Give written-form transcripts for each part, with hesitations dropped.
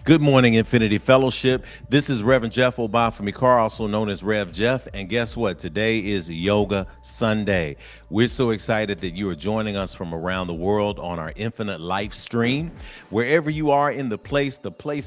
Good morning, Infinity Fellowship. This is Reverend Jeff Obafemi, Carr, also known as Rev Jeff. And guess what? Today is Yoga Sunday. We're so excited that you are joining us from around the world on our Infinite Life stream. Wherever you are in the place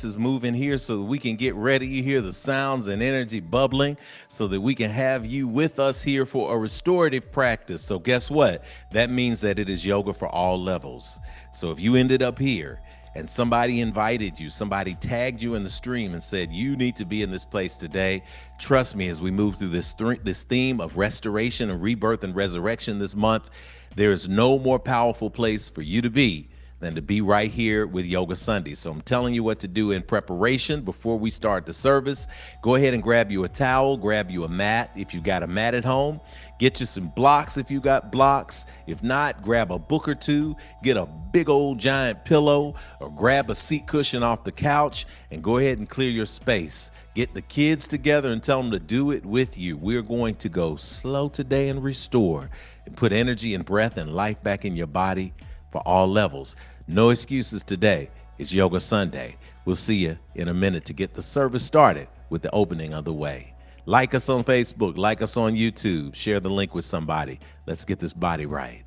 is moving here so that we can get ready. You hear the sounds and energy bubbling so that we can have you with us here for a restorative practice. So guess what? That means that it is yoga for all levels. So if you ended up here, and somebody invited you, somebody tagged you in the stream and said, you need to be in this place today. Trust me, as we move through this theme of restoration and rebirth and resurrection this month, there is no more powerful place for you to be than to be right here with Yoga Sunday. So I'm telling you what to do in preparation before we start the service. Go ahead and grab you a towel, grab you a mat if you got a mat at home. Get you some blocks if you got blocks. If not, grab a book or two, get a big old giant pillow, or grab a seat cushion off the couch and go ahead and clear your space. Get the kids together and tell them to do it with you. We're going to go slow today and restore and put energy and breath and life back in your body for all levels. No excuses today. It's Yoga Sunday. We'll see you in a minute to get the service started with the opening of the way. Like us on Facebook, like us on YouTube, share the link with somebody. Let's get this body right.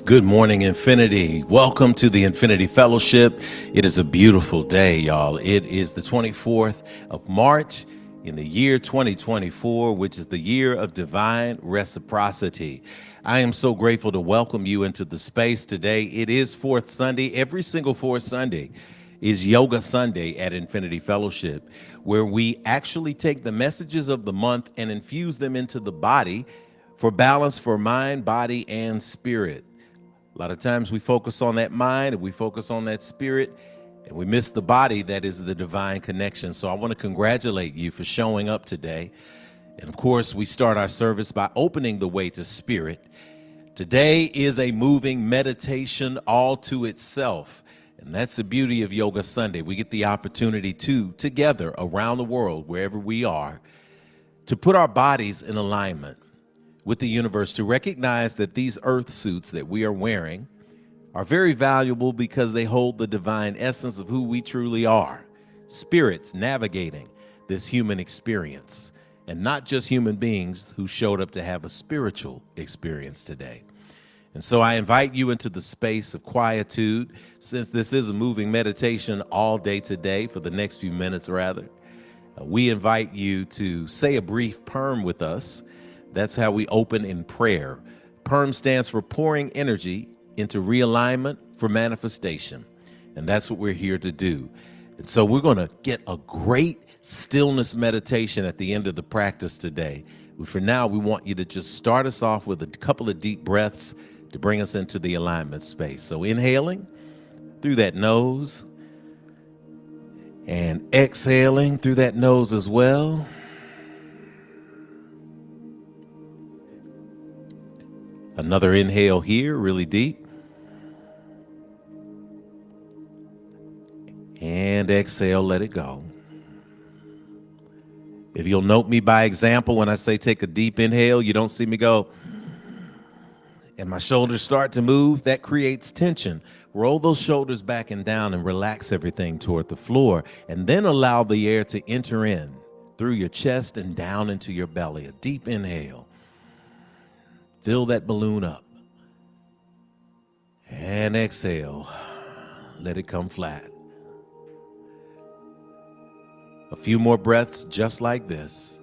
Good morning, Infinity. Welcome to the Infinity Fellowship. It is a beautiful day, y'all. It is the 24th of March in the year 2024, which is the year of divine reciprocity. I am so grateful to welcome you into the space today. It is 4th Sunday. Every single 4th Sunday is Yoga Sunday at Infinity Fellowship, where we actually take the messages of the month and infuse them into the body for balance for mind, body, and spirit. A lot of times we focus on that mind and we focus on that spirit and we miss the body that is the divine connection. So I want to congratulate you for showing up today. And of course, we start our service by opening the way to spirit. Today is a moving meditation all to itself. And that's the beauty of Yoga Sunday. We get the opportunity to, together around the world, wherever we are, to put our bodies in alignment with the universe, to recognize that these earth suits that we are wearing are very valuable because they hold the divine essence of who we truly are, spirits navigating this human experience, and not just human beings who showed up to have a spiritual experience today. And so I invite you into the space of quietude, since this is a moving meditation all day today, for the next few minutes rather. We invite you to say a brief perm with us. That's how we open in prayer. Perm stands for pouring energy into realignment for manifestation. And that's what we're here to do. And so we're going to get a great stillness meditation at the end of the practice today. But for now, we want you to just start us off with a couple of deep breaths to bring us into the alignment space. So inhaling through that nose and exhaling through that nose as well. Another inhale here, really deep. And exhale, let it go. If you'll note me by example, when I say take a deep inhale, you don't see me go, and my shoulders start to move. That creates tension. Roll those shoulders back and down and relax everything toward the floor. And then allow the air to enter in through your chest and down into your belly. A deep inhale. Fill that balloon up. And exhale. Let it come flat. A few more breaths just like this.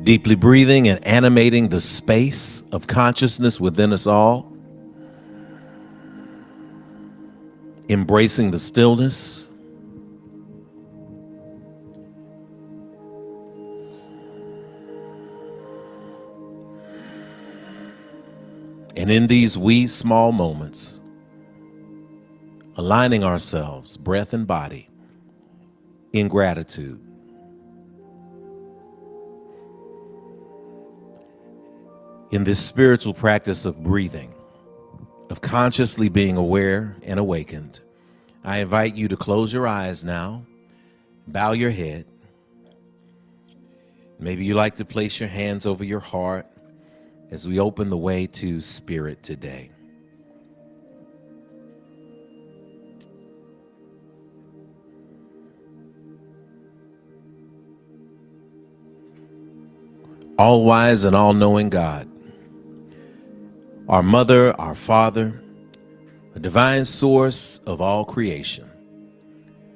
Deeply breathing and animating the space of consciousness within us all. Embracing the stillness. And in these wee small moments, aligning ourselves, breath and body, in gratitude. In this spiritual practice of breathing, of consciously being aware and awakened, I invite you to close your eyes now, bow your head. Maybe you like to place your hands over your heart as we open the way to spirit today. All-wise and all-knowing God, our mother, our father, a divine source of all creation.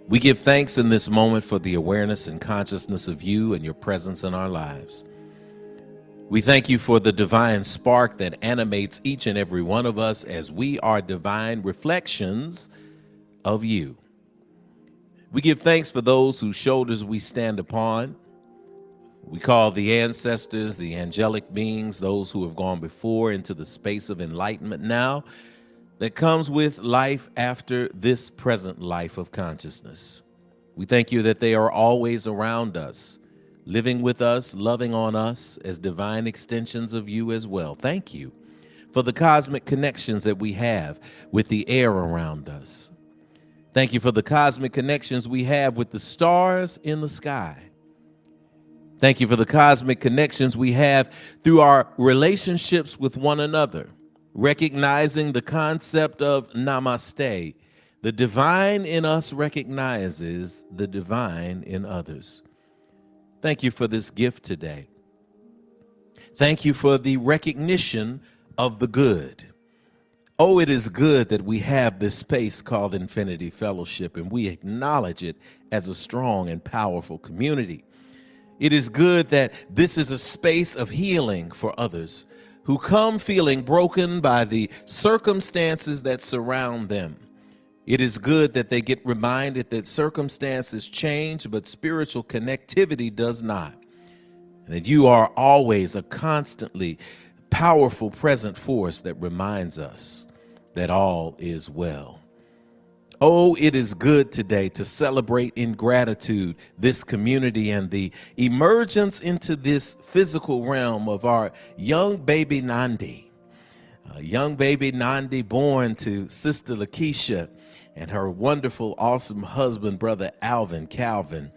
We give thanks in this moment for the awareness and consciousness of you and your presence in our lives. We thank you for the divine spark that animates each and every one of us as we are divine reflections of you. We give thanks for those whose shoulders we stand upon. We call the ancestors, the angelic beings, those who have gone before into the space of enlightenment now that comes with life after this present life of consciousness. We thank you that they are always around us, living with us, loving on us as divine extensions of you as well. Thank you for the cosmic connections that we have with the air around us. Thank you for the cosmic connections we have with the stars in the sky. Thank you for the cosmic connections we have through our relationships with one another, recognizing the concept of namaste, The divine in us recognizes the divine in others. Thank you for this gift today. Thank you for the recognition of the good. Oh, it is good that we have this space called Infinity Fellowship, and we acknowledge it as a strong and powerful community. It is good that this is a space of healing for others who come feeling broken by the circumstances that surround them. It is good that they get reminded that circumstances change, but spiritual connectivity does not. And that you are always a constantly powerful present force that reminds us that all is well. Oh, it is good today to celebrate in gratitude this community and the emergence into this physical realm of our young baby Nandi. Young baby Nandi born to Sister Lakeisha and her wonderful, awesome husband, Brother Calvin.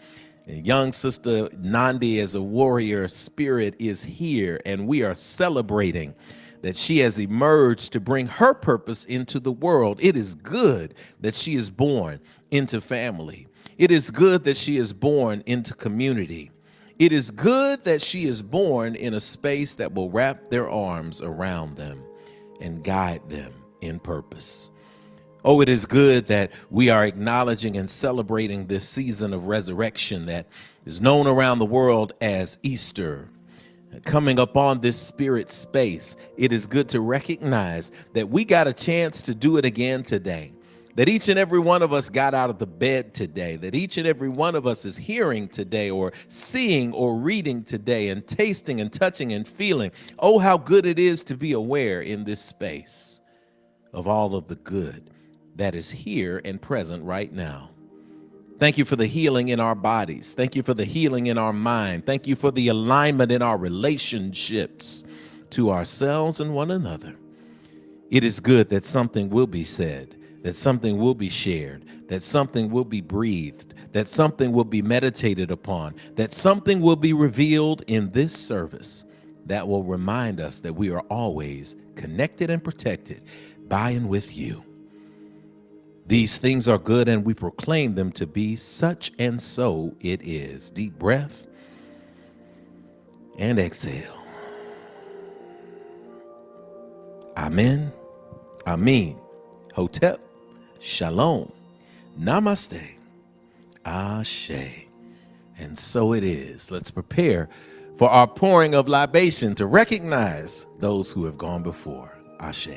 And young Sister Nandi as a warrior spirit is here, and we are celebrating that she has emerged to bring her purpose into the world. It is good that she is born into family. It is good that she is born into community. It is good that she is born in a space that will wrap their arms around them and guide them in purpose. Oh, it is good that we are acknowledging and celebrating this season of resurrection that is known around the world as Easter. Coming upon this spirit space, it is good to recognize that we got a chance to do it again today. That each and every one of us got out of the bed today. That each and every one of us is hearing today, or seeing or reading today, and tasting and touching and feeling. Oh, how good it is to be aware in this space of all of the good that is here and present right now. Thank you for the healing in our bodies. Thank you for the healing in our mind. Thank you for the alignment in our relationships to ourselves and one another. It is good that something will be said, that something will be shared, that something will be breathed, that something will be meditated upon, that something will be revealed in this service that will remind us that we are always connected and protected by and with you. These things are good, and we proclaim them to be such, and so it is. Deep breath and exhale. Amen. Amen. Hotep. Shalom. Namaste. Ashe. And so it is. Let's prepare for our pouring of libation to recognize those who have gone before. Ashe.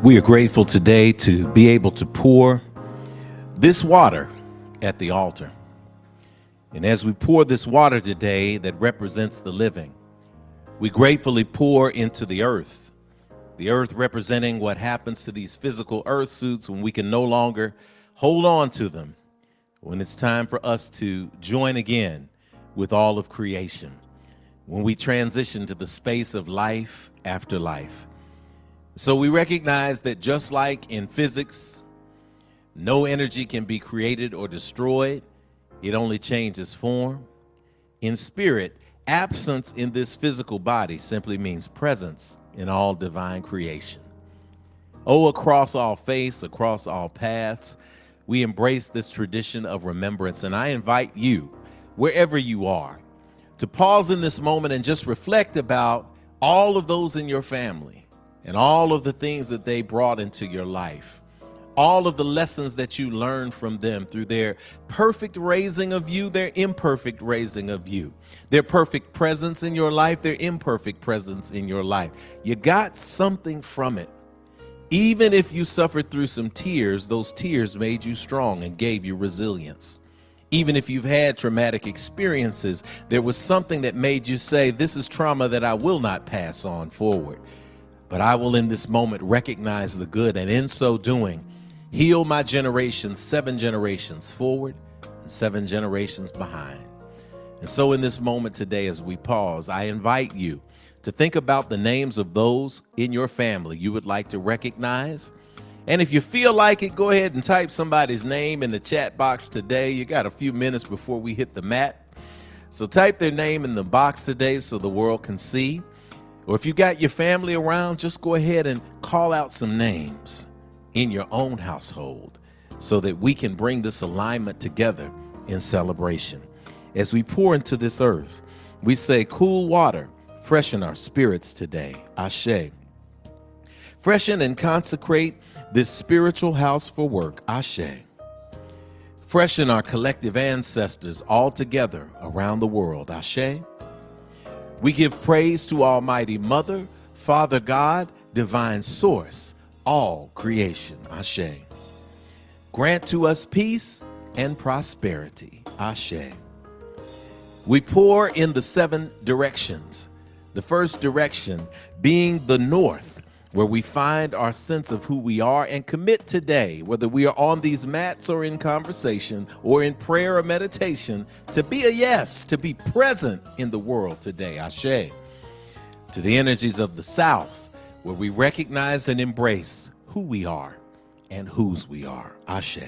We are grateful today to be able to pour this water at the altar. And as we pour this water today that represents the living, we gratefully pour into the earth representing what happens to these physical earth suits when we can no longer hold on to them, when it's time for us to join again with all of creation, when we transition to the space of life after life. So we recognize that just like in physics, no energy can be created or destroyed. It only changes form. In spirit, absence in this physical body simply means presence in all divine creation. Oh, across all faiths, across all paths, we embrace this tradition of remembrance. And I invite you, wherever you are, to pause in this moment and just reflect about all of those in your family and all of the things that they brought into your life, all of the lessons that you learned from them through their perfect raising of you, their imperfect raising of you, their perfect presence in your life, their imperfect presence in your life. You got something from it. Even if you suffered through some tears, those tears made you strong and gave you resilience. Even if you've had traumatic experiences, there was something that made you say, this is trauma that I will not pass on forward. But I will in this moment recognize the good, and in so doing, Heal my generation, 7 generations forward and 7 generations behind. And so in this moment today, as we pause, I invite you to think about the names of those in your family you would like to recognize. And if you feel like it, go ahead and type somebody's name in the chat box today. You got a few minutes before we hit the mat. So type their name in the box today so the world can see. Or if you got your family around, just go ahead and call out some names in your own household so that we can bring this alignment together in celebration. As we pour into this earth, we say, cool water, freshen our spirits today. Ashe. Freshen and consecrate this spiritual house for work. Ashe. Freshen our collective ancestors all together around the world. Ashe. We give praise to Almighty Mother, Father God, Divine Source, all creation. Ashe. Grant to us peace and prosperity. Ashe. We pour in the 7 directions. The first direction being the north, where we find our sense of who we are and commit today, whether we are on these mats or in conversation or in prayer or meditation, to be a yes, to be present in the world today. Ashe. To the energies of the south, where we recognize and embrace who we are and whose we are. Ashe.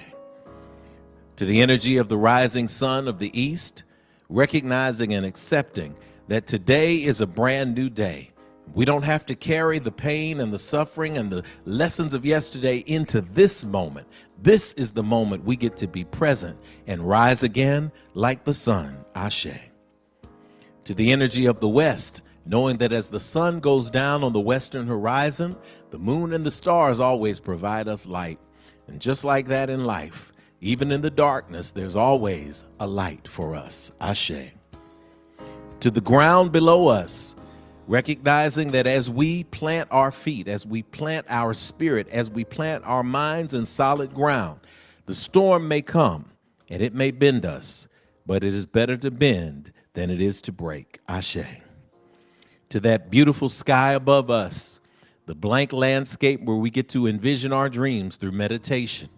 To the energy of the rising sun of the east, recognizing and accepting that today is a brand new day. We don't have to carry the pain and the suffering and the lessons of yesterday into this moment. This is the moment we get to be present and rise again like the sun. Ashe. To the energy of the west, knowing that as the sun goes down on the western horizon, the moon and the stars always provide us light. And just like that in life, even in the darkness, there's always a light for us. Ashe. To the ground below us, recognizing that as we plant our feet, as we plant our spirit, as we plant our minds in solid ground, the storm may come and it may bend us, but it is better to bend than it is to break. Ashe. To that beautiful sky above us, the blank landscape where we get to envision our dreams through meditation,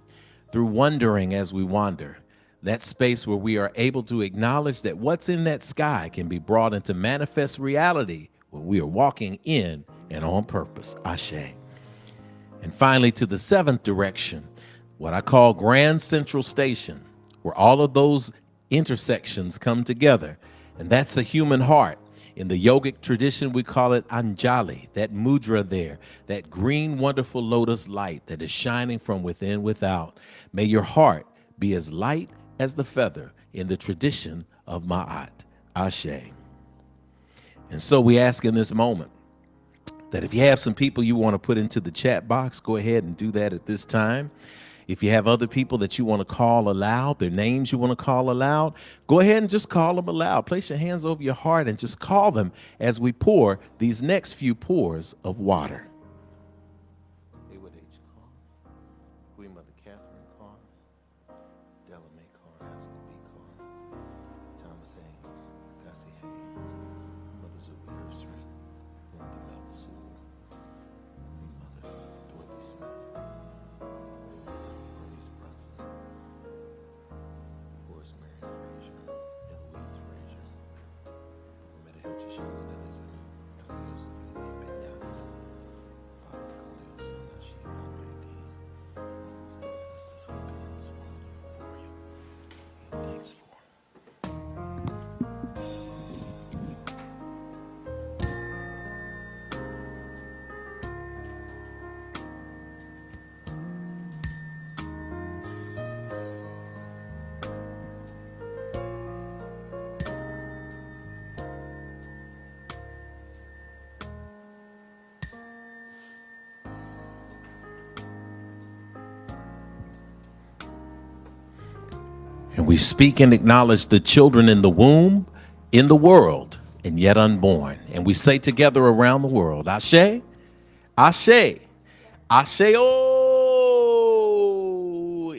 through wondering as we wander, that space where we are able to acknowledge that what's in that sky can be brought into manifest reality when we are walking in and on purpose. Ashe. And finally, to the 7th direction, what I call Grand Central Station, where all of those intersections come together, and that's the human heart. In the yogic tradition, we call it Anjali, that mudra there, that green, wonderful lotus light that is shining from within without. May your heart be as light as the feather in the tradition of Ma'at. Ashe. And so we ask in this moment that if you have some people you want to put into the chat box, go ahead and do that at this time. If you have other people that you want to call aloud, their names you want to call aloud, go ahead and just call them aloud. Place your hands over your heart and just call them as we pour these next few pours of water. Haywood H. Carr, Queen Mother Catherine Carr, Della Mae Carr, Haskell B. Carr, Thomas Haynes, Gussie Haynes, Mother Zuby Nursery, Mother Melba Sewell, Queen Mother Dorothy Smith, And we speak and acknowledge the children in the womb, in the world, and yet unborn. And we say together around the world, Ashe, Ashe, Ashe, oh,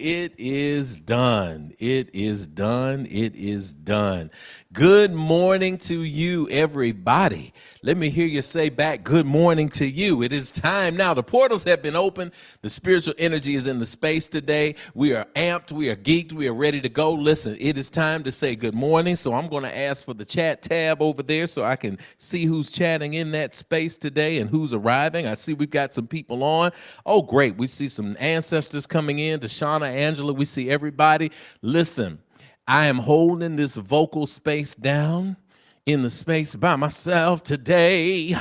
it is done. It is done. It is done. Good morning to you, everybody. Let me hear you say back, good morning to you. It is time now. The portals have been opened. The spiritual energy is in the space today. We are amped. We are geeked. We are ready to go. Listen, it is time to say good morning. So I'm going to ask for the chat tab over there so I can see who's chatting in that space today and who's arriving. I see we've got some people on. Oh, great. We see some ancestors coming in. Deshauna, Angela, we see everybody. Listen, I am holding this vocal space down in the space by myself today.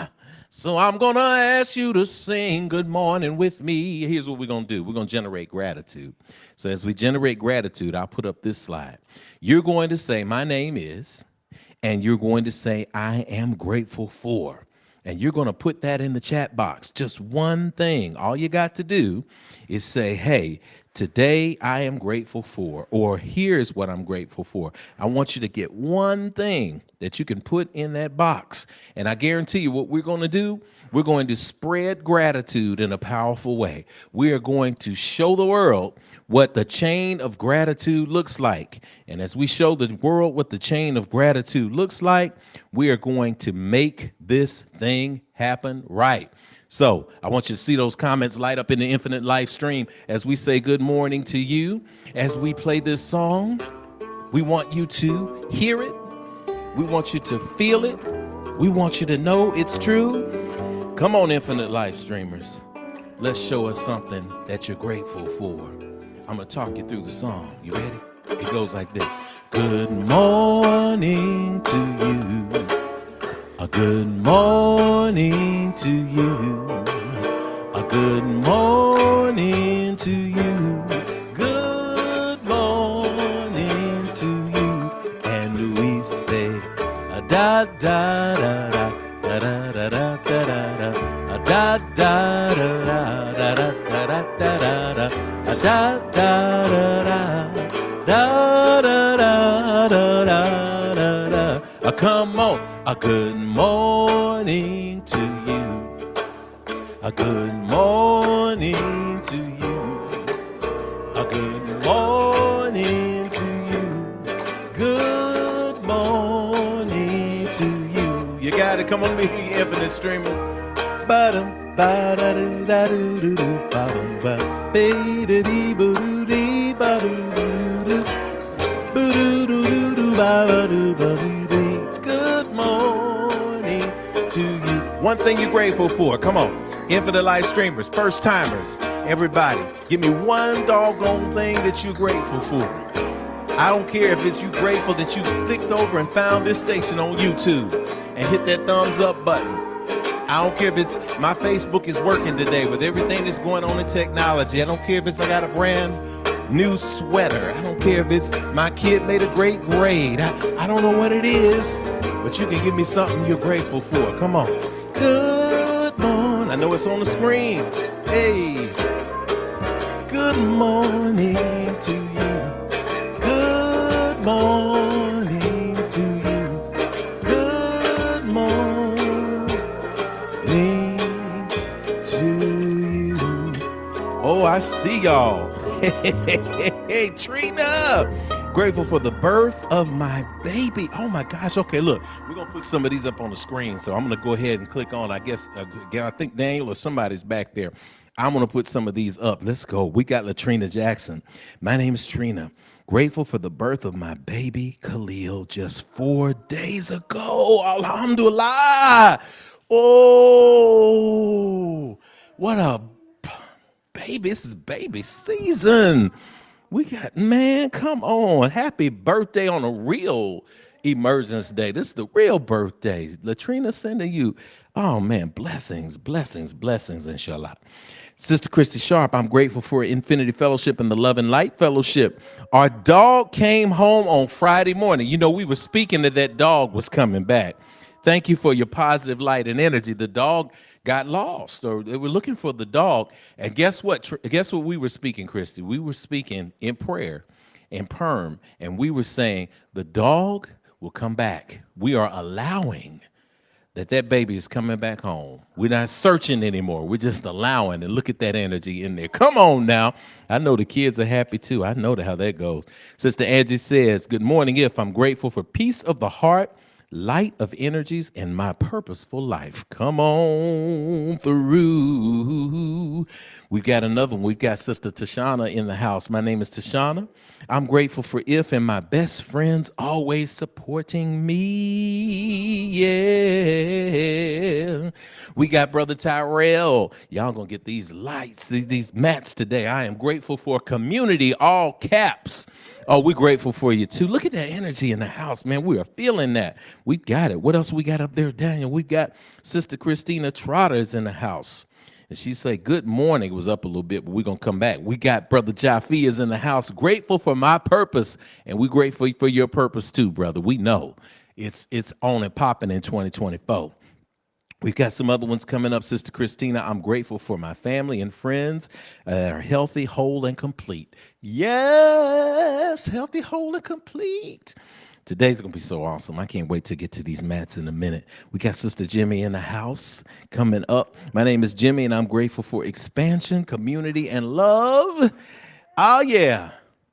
So I'm going to ask you to sing good morning with me. Here's what we're going to do. We're going to generate gratitude. So as we generate gratitude, I'll put up this slide. You're going to say, my name is, and you're going to say, I am grateful for. And you're going to put that in the chat box. Just one thing. All you got to do is say, hey, today I am grateful for, or here's what I'm grateful for. I want you to get one thing that you can put in that box. And I guarantee you what we're going to do, we're going to spread gratitude in a powerful way. We are going to show the world what the chain of gratitude looks like. And as we show the world what the chain of gratitude looks like, we are going to make this thing happen right. So I want you to see those comments light up in the infinite live stream as we say good morning to you. As we play this song, we want you to hear it. We want you to feel it. We want you to know it's true. Come on, infinite live streamers. Let's show us something that you're grateful for. I'm going to talk you through the song. You ready? It goes like this. Good morning to you. A good morning to you. A good morning to you. Good morning to you. And we say a da da da da da da da da da a da da da da da da da da da a da da da da da da da da da. Come on. A good morning to you. A good morning to you. A good morning to you. Good morning to you. You got it. Come on, me, infinite streamers. Ba-dum, ba-da-doo-da-doo-doo-doo, ba-dum, ba, ba-da-dee, boo-doo-dee, ba-doo-doo-doo, boo-doo-doo-doo-doo, ba-ba-doo-ba-doo. One thing you're grateful for. Come on. Infinite live streamers, first timers, everybody. Give me one doggone thing that you're grateful for. I don't care if it's you grateful that you clicked over and found this station on YouTube and hit that thumbs up button. I don't care if it's my Facebook is working today with everything that's going on in technology. I don't care if it's I got a brand new sweater. I don't care if it's my kid made a great grade. I don't know what it is, but you can give me something you're grateful for. Come on. Good morning. I know it's on the screen. Hey. Good morning to you. Good morning to you. Good morning to you. Oh, I see y'all. Hey, Trina. Grateful for the birth of my baby. Oh my gosh. Okay, look, we're gonna put some of these up on the screen. So I'm gonna go ahead and click on, I guess, I think Daniel or somebody's back there. I'm gonna put some of these up. Let's go. We got Latrina Jackson. My name is Trina. Grateful for the birth of my baby Khalil just 4 days ago. Alhamdulillah. Oh, what a baby. This is baby season. We got, man, come on. Happy birthday on a real Emergence Day. This is the real birthday. Latrina sending you, oh, man, blessings, blessings, blessings, inshallah. Sister Christy Sharp, I'm grateful for Infinity Fellowship and the Love and Light Fellowship. Our dog came home on Friday morning. You know, we were speaking that dog was coming back. Thank you for your positive light and energy. The dog got lost, or they were looking for the dog. And guess what? Guess what we were speaking, Christy? We were speaking in prayer, in perm, and we were saying the dog will come back. We are allowing that baby is coming back home. We're not searching anymore. We're just allowing, and look at that energy in there. Come on now. I know the kids are happy too. I know how that goes. Sister Angie says, good morning. If I'm grateful for peace of the heart, light of energies, and my purposeful life. Come on through. We've got another one. We've got Sister Tashana in the house. My name is Tashana. I'm grateful for If and my best friends always supporting me. Yeah. We got Brother Tyrell. Y'all gonna get these lights, these mats today. I am grateful for community, all caps. Oh, we're grateful for you too. Look at that energy in the house, man. We are feeling that. We got it. What else we got up there, Daniel? We got Sister Christina Trotter is in the house. And she said, good morning. It was up a little bit, but we're going to come back. We got Brother Jaffe is in the house. Grateful for my purpose. And we're grateful for your purpose too, brother. We know it's on and popping in 2024. We've got some other ones coming up. Sister Christina, I'm grateful for my family and friends that are healthy, whole, and complete. Yes, healthy, whole, and complete. Today's going to be so awesome. I can't wait to get to these mats in a minute. We got Sister Jimmy in the house coming up. My name is Jimmy, and I'm grateful for expansion, community, and love. Oh, yeah.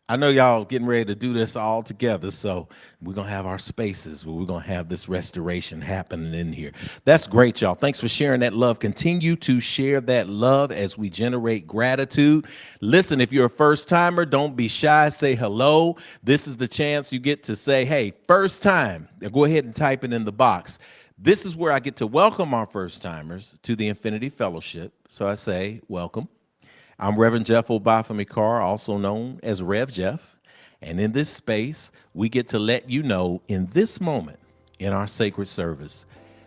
I know y'all getting ready to do this all together, so we're going to have our spaces where we're going to have this restoration happening in here. That's great, y'all. Thanks for sharing that love. Continue to share that love as we generate gratitude. Listen, if you're a first-timer, don't be shy. Say hello. This is the chance you get to say, hey, first time. Now go ahead and type it in the box. This is where I get to welcome our first-timers to the Infinity Fellowship. So I say, welcome. I'm Reverend Jeff Obafemi Carr, also known as Rev Jeff. And in this space, we get to let you know in this moment in our sacred service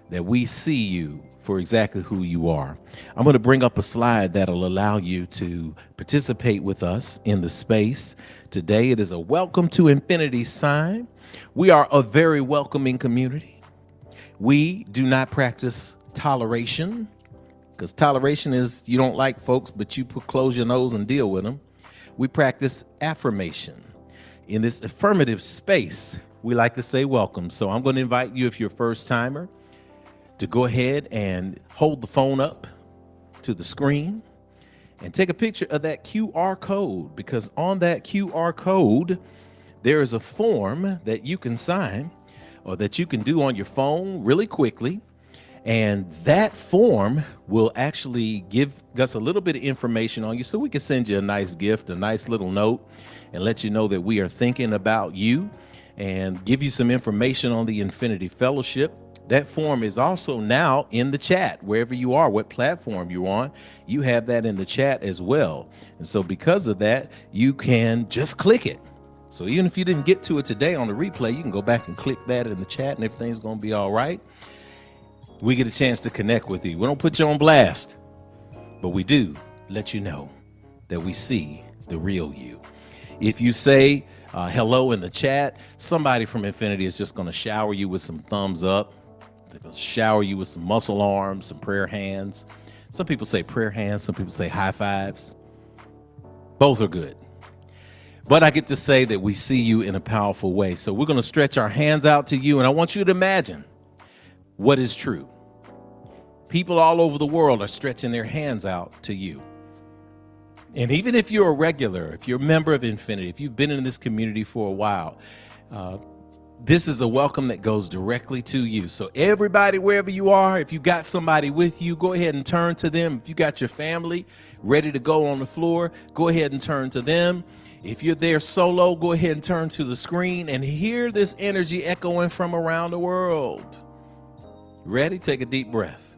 that we see you for exactly who you are. I'm going to bring up a slide that'll allow you to participate with us in the space. Today, it is a welcome to infinity sign. We are a very welcoming community. We do not practice toleration, because toleration is you don't like folks, but you close your nose and deal with them. We practice affirmation. In this affirmative space, we like to say welcome. So I'm going to invite you, if you're a first timer, to go ahead and hold the phone up to the screen and take a picture of that QR code, because on that QR code, there is a form that you can sign or that you can do on your phone really quickly. And that form will actually give us a little bit of information on you so we can send you a nice gift, a nice little note, and let you know that we are thinking about you and give you some information on the Infinity Fellowship. That form is also now in the chat, wherever you are, what platform you're on, you have that in the chat as well. And so because of that, you can just click it. So even if you didn't get to it today on the replay, you can go back and click that in the chat and everything's going to be all right. We get a chance to connect with you. We don't put you on blast, but we do let you know that we see the real you. If you say hello in the chat, somebody from Infinity is just going to shower you with some thumbs up. They're going to shower you with some muscle arms, some prayer hands. Some people say prayer hands. Some people say high fives. Both are good. But I get to say that we see you in a powerful way. So we're going to stretch our hands out to you, and I want you to imagine what is true. People all over the world are stretching their hands out to you. And even if you're a regular, if you're a member of Infinity, if you've been in this community for a while, this is a welcome that goes directly to you. So everybody, wherever you are, if you got somebody with you, go ahead and turn to them. If you got your family ready to go on the floor, go ahead and turn to them. If you're there solo, go ahead and turn to the screen and hear this energy echoing from around the world. Ready? Take a deep breath.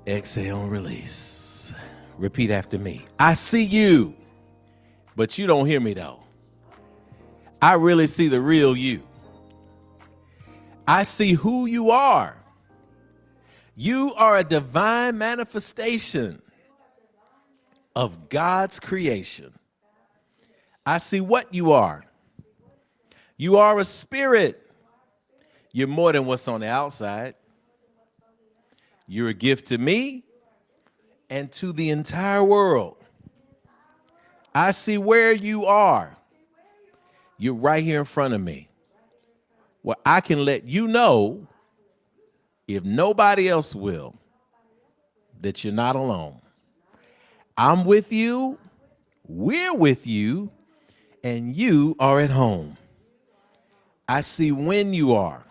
Exhale and release. Repeat after me. I see you, but you don't hear me though. I really see the real you. I see who you are. You are a divine manifestation of God's creation. I see what you are. You are a spirit. You're more than what's on the outside. You're a gift to me and to the entire world. I see where you are. You're right here in front of me. Well, I can let you know If nobody else will, that you're not alone. I'm with you, we're with you, and you are at home. I see when you are.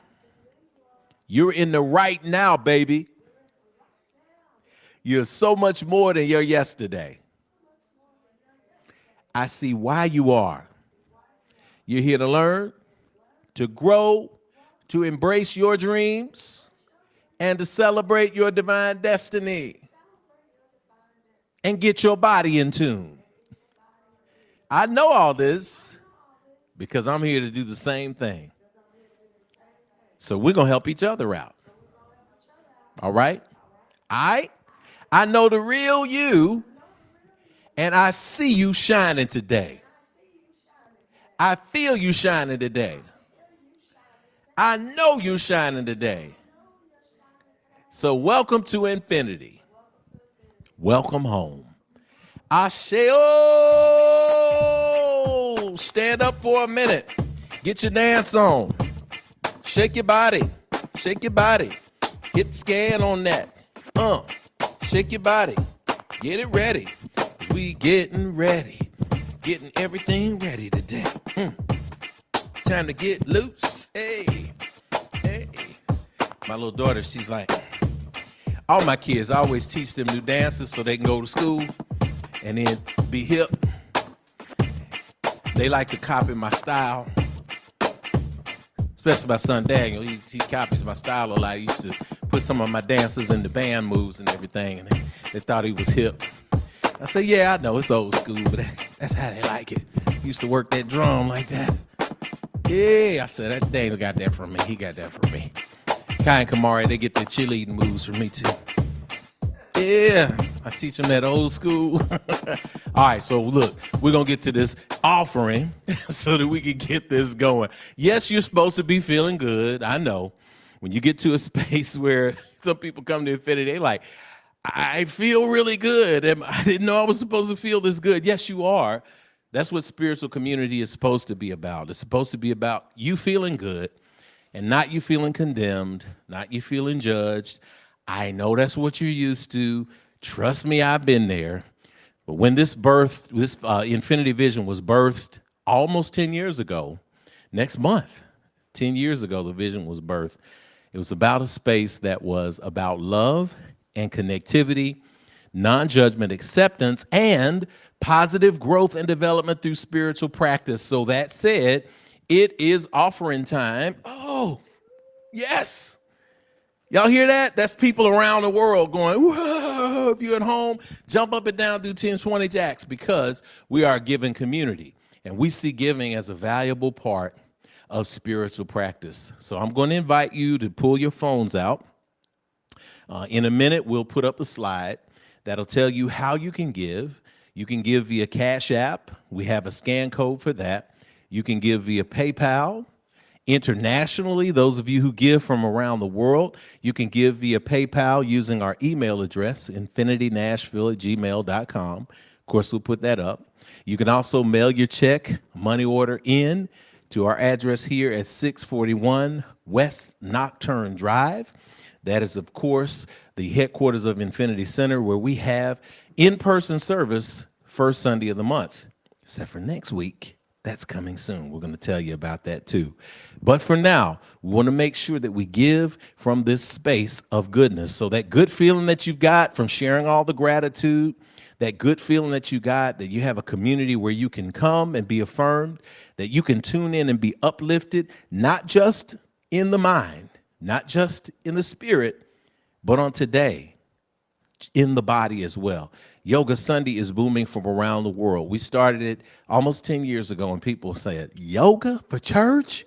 You're in the right now, baby. You're so much more than your yesterday. I see why you are. You're here to learn, to grow, to embrace your dreams, and to celebrate your divine destiny. And get your body in tune. I know all this because I'm here to do the same thing. So we're going to help each other out. All right? I know the real you, and I see you shining today. I feel you shining today. I know you shining today. So welcome to infinity. Welcome home. Asheo. Stand up for a minute. Get your dance on. Shake your body. Shake your body. Hit scan on that. Shake your body. Get it ready. We getting ready. Getting everything ready today. Time to get loose. Hey. Hey. My little daughter, she's like, all my kids, I always teach them new dances so they can go to school and then be hip. They like to copy my style. Especially my son Daniel, he copies my style a lot. He used to put some of my dances in the band moves and everything, and they thought he was hip. I said, yeah, I know, it's old school, but that's how they like it. He used to work that drum like that. Yeah, I said, that Daniel got that from me. He got that from me. Kai and Kamari, they get their cheerleading moves from me too. Yeah, I teach them that old school. All right, so look, we're going to get to this offering so that we can get this going. Yes, you're supposed to be feeling good. I know. When you get to a space where some people come to infinity, they're like, I feel really good. And I didn't know I was supposed to feel this good. Yes, you are. That's what spiritual community is supposed to be about. It's supposed to be about you feeling good and not you feeling condemned, not you feeling judged. I know that's what you're used to. Trust me, I've been there. But when this Infinity Vision was birthed almost 10 years ago, next month, 10 years ago, the vision was birthed. It was about a space that was about love and connectivity, non-judgment, acceptance, and positive growth and development through spiritual practice. So that said, it is offering time. Oh, yes. Y'all hear that? That's people around the world going, whoa. If you're at home, jump up and down, do 10, 20 jacks, because we are a giving community. And we see giving as a valuable part of spiritual practice. So I'm going to invite you to pull your phones out. In a minute, we'll put up a slide that'll tell you how you can give. You can give via Cash App. We have a scan code for that. You can give via PayPal. Internationally, those of you who give from around the world, you can give via PayPal using our email address, infinitynashville@gmail.com. Of course, we'll put that up. You can also mail your check, money order in to our address here at 641 West Nocturne Drive. That is, of course, the headquarters of Infinity Center, where we have in-person service first Sunday of the month, except for next week. That's coming soon. We're going to tell you about that too. But for now, we want to make sure that we give from this space of goodness. So that good feeling that you've got from sharing all the gratitude, that good feeling that you got, that you have a community where you can come and be affirmed, that you can tune in and be uplifted, not just in the mind, not just in the spirit, but on today, in the body as well. Yoga Sunday is booming from around the world. We started it almost 10 years ago, and people said, yoga for church?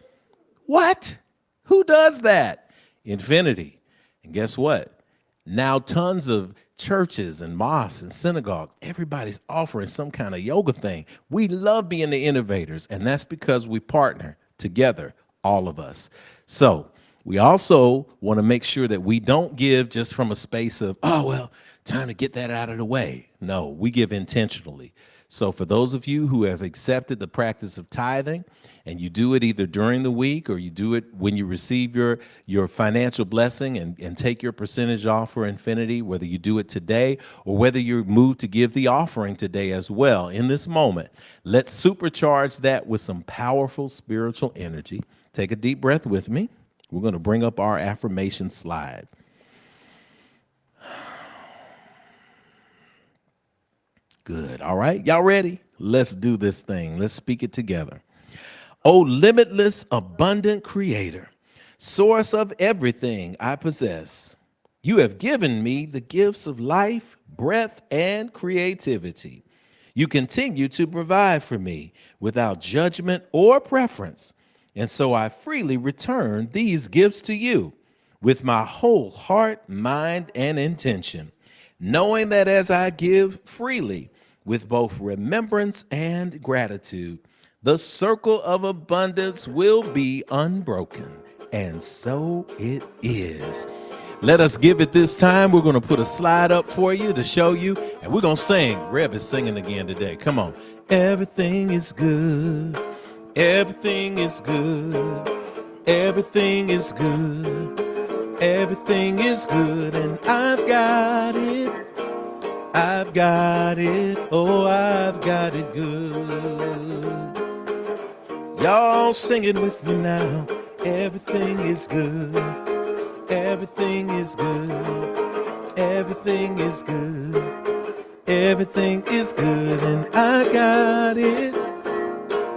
What? Who does that? Infinity. And guess what? Now tons of churches and mosques and synagogues, everybody's offering some kind of yoga thing. We love being the innovators, and that's because we partner together, all of us. So we also want to make sure that we don't give just from a space of, oh, well, time to get that out of the way. No, we give intentionally. So for those of you who have accepted the practice of tithing, and you do it either during the week or you do it when you receive your financial blessing and take your percentage off for infinity, whether you do it today or whether you're moved to give the offering today as well in this moment, let's supercharge that with some powerful spiritual energy. Take a deep breath with me. We're going to bring up our affirmation slide. Good. All right. Y'all ready? Let's do this thing. Let's speak it together. O limitless, abundant creator, source of everything I possess, you have given me the gifts of life, breath, and creativity. You continue to provide for me without judgment or preference. And so I freely return these gifts to you with my whole heart, mind, and intention, knowing that as I give freely with both remembrance and gratitude, the circle of abundance will be unbroken. And so it is. Let us give it this time. We're going to put a slide up for you to show you, and we're going to sing. Rev is singing again today. Come on. Everything is good. Everything is good. Everything is good. Everything is good. And I've got it. I've got it. Oh, I've got it good. Y'all sing it with me now. Everything is good. Everything is good. Everything is good. Everything is good. And I got it.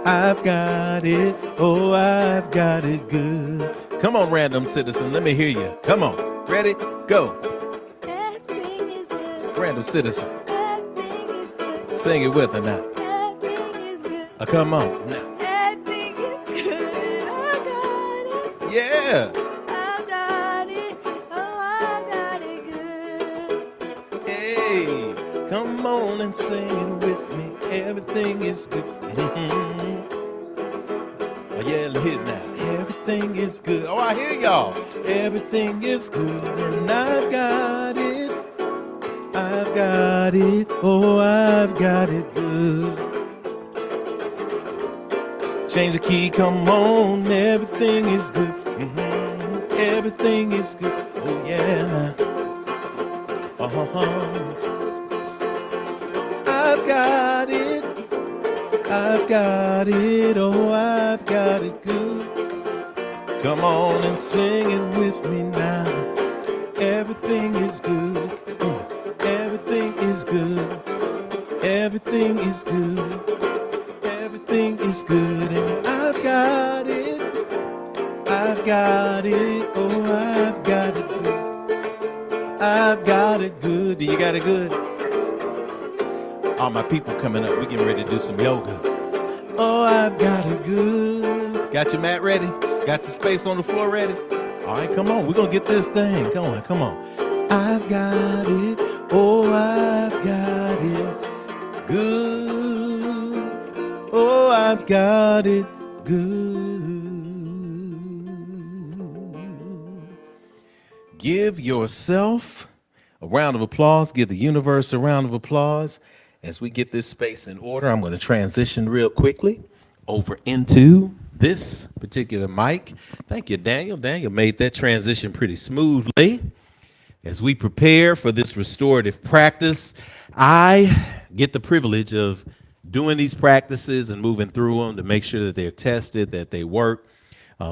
I've got it. Oh, I've got it good. Come on, random citizen. Let me hear you. Come on. Ready? Go. Everything is good. Random citizen. Everything is good. Sing it with her now. Everything is good. Come on. Now. Everything is good. I got it. Yeah. I got it. Oh, I got it good. Hey. Come on and sing it with me. Everything is good. Oh, yeah, hit now. Everything is good. Oh, I hear y'all. Everything is good. And I've got it. I've got it. Oh, I've got it good. Change the key. Come on. Everything is good. Everything is good. Oh, yeah. I've got it. I've got it, oh, I've got it good. Come on and sing it with me now. Everything is good. Everything is good. Everything is good. Everything is good. And I've got it. I've got it, oh, I've got it good. I've got it good. Do you got it good? All my people coming up, we getting ready to do some yoga. Oh, I've got it good. Got your mat ready? Got your space on the floor ready? All right, come on. We're going to get this thing going. Come on. I've got it. Oh, I've got it good. Oh, I've got it good. Give yourself a round of applause. Give the universe a round of applause. As we get this space in order, I'm going to transition real quickly over into this particular mic. Thank you, Daniel. Daniel made that transition pretty smoothly. As we prepare for this restorative practice, I get the privilege of doing these practices and moving through them to make sure that they're tested, that they work.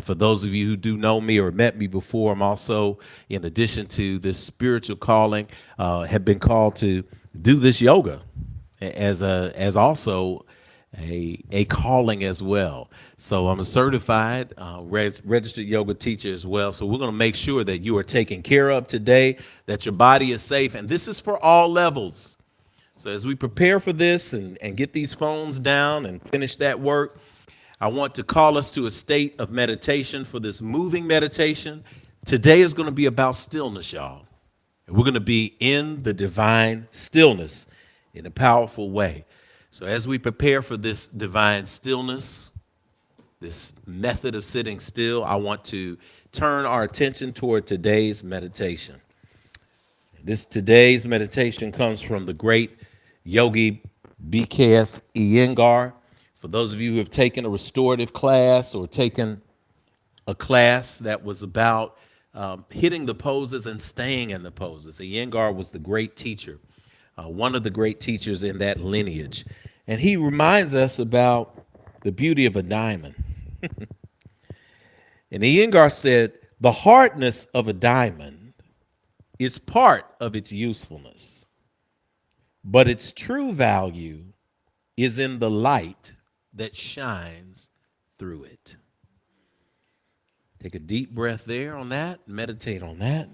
For those of you who do know me or met me before, I'm also, in addition to this spiritual calling, have been called to do this yoga as also a calling as well. So I'm a certified registered yoga teacher as well. So we're going to make sure that you are taken care of today, that your body is safe, and this is for all levels. So as we prepare for this and get these phones down and finish that work, I want to call us to a state of meditation for this moving meditation. Today is going to be about stillness, y'all. And we're going to be in the divine stillness in a powerful way. So as we prepare for this divine stillness, this method of sitting still, I want to turn our attention toward today's meditation. Today's meditation comes from the great yogi BKS Iyengar. For those of you who have taken a restorative class or taken a class that was about hitting the poses and staying in the poses, Iyengar was the great teacher, one of the great teachers in that lineage. And he reminds us about the beauty of a diamond. And Iyengar said, the hardness of a diamond is part of its usefulness, but its true value is in the light that shines through it. Take a deep breath there on that, meditate on that.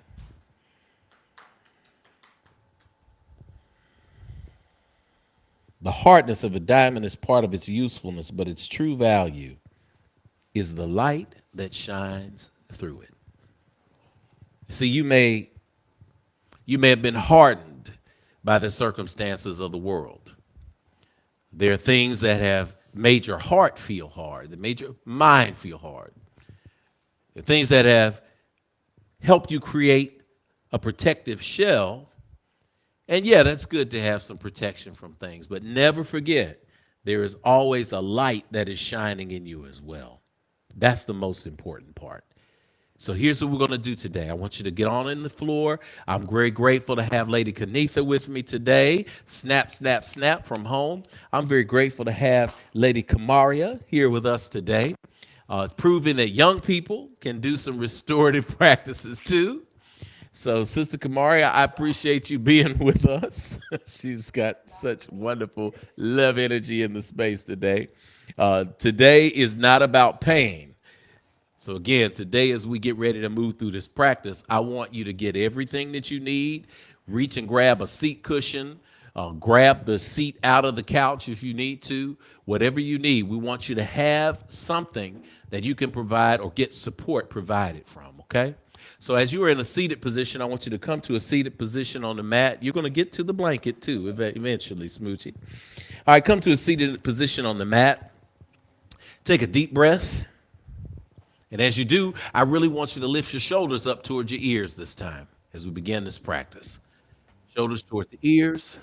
The hardness of a diamond is part of its usefulness, but its true value is the light that shines through it. See, you may have been hardened by the circumstances of the world. There are things that have made your heart feel hard, that made your mind feel hard. There are things that have helped you create a protective shell. And yeah, that's good to have some protection from things, but never forget, there is always a light that is shining in you as well. That's the most important part. So here's what we're going to do today. I want you to get on in the floor. I'm very grateful to have Lady Kanitha with me today. Snap, snap, snap from home. I'm very grateful to have Lady Kamaria here with us today, proving that young people can do some restorative practices too. So, Sister Kamaria, I appreciate you being with us. She's got such wonderful love energy in the space today. Today is not about pain. So again, today as we get ready to move through this practice, I want you to get everything that you need. Reach and grab a seat cushion. Grab the seat out of the couch if you need to. Whatever you need, we want you to have something that you can provide or get support provided from, okay? So as you are in a seated position, I want you to come to a seated position on the mat. You're going to get to the blanket too eventually, Smoochie. All right, come to a seated position on the mat. Take a deep breath. And as you do, I really want you to lift your shoulders up towards your ears this time as we begin this practice. Shoulders toward the ears.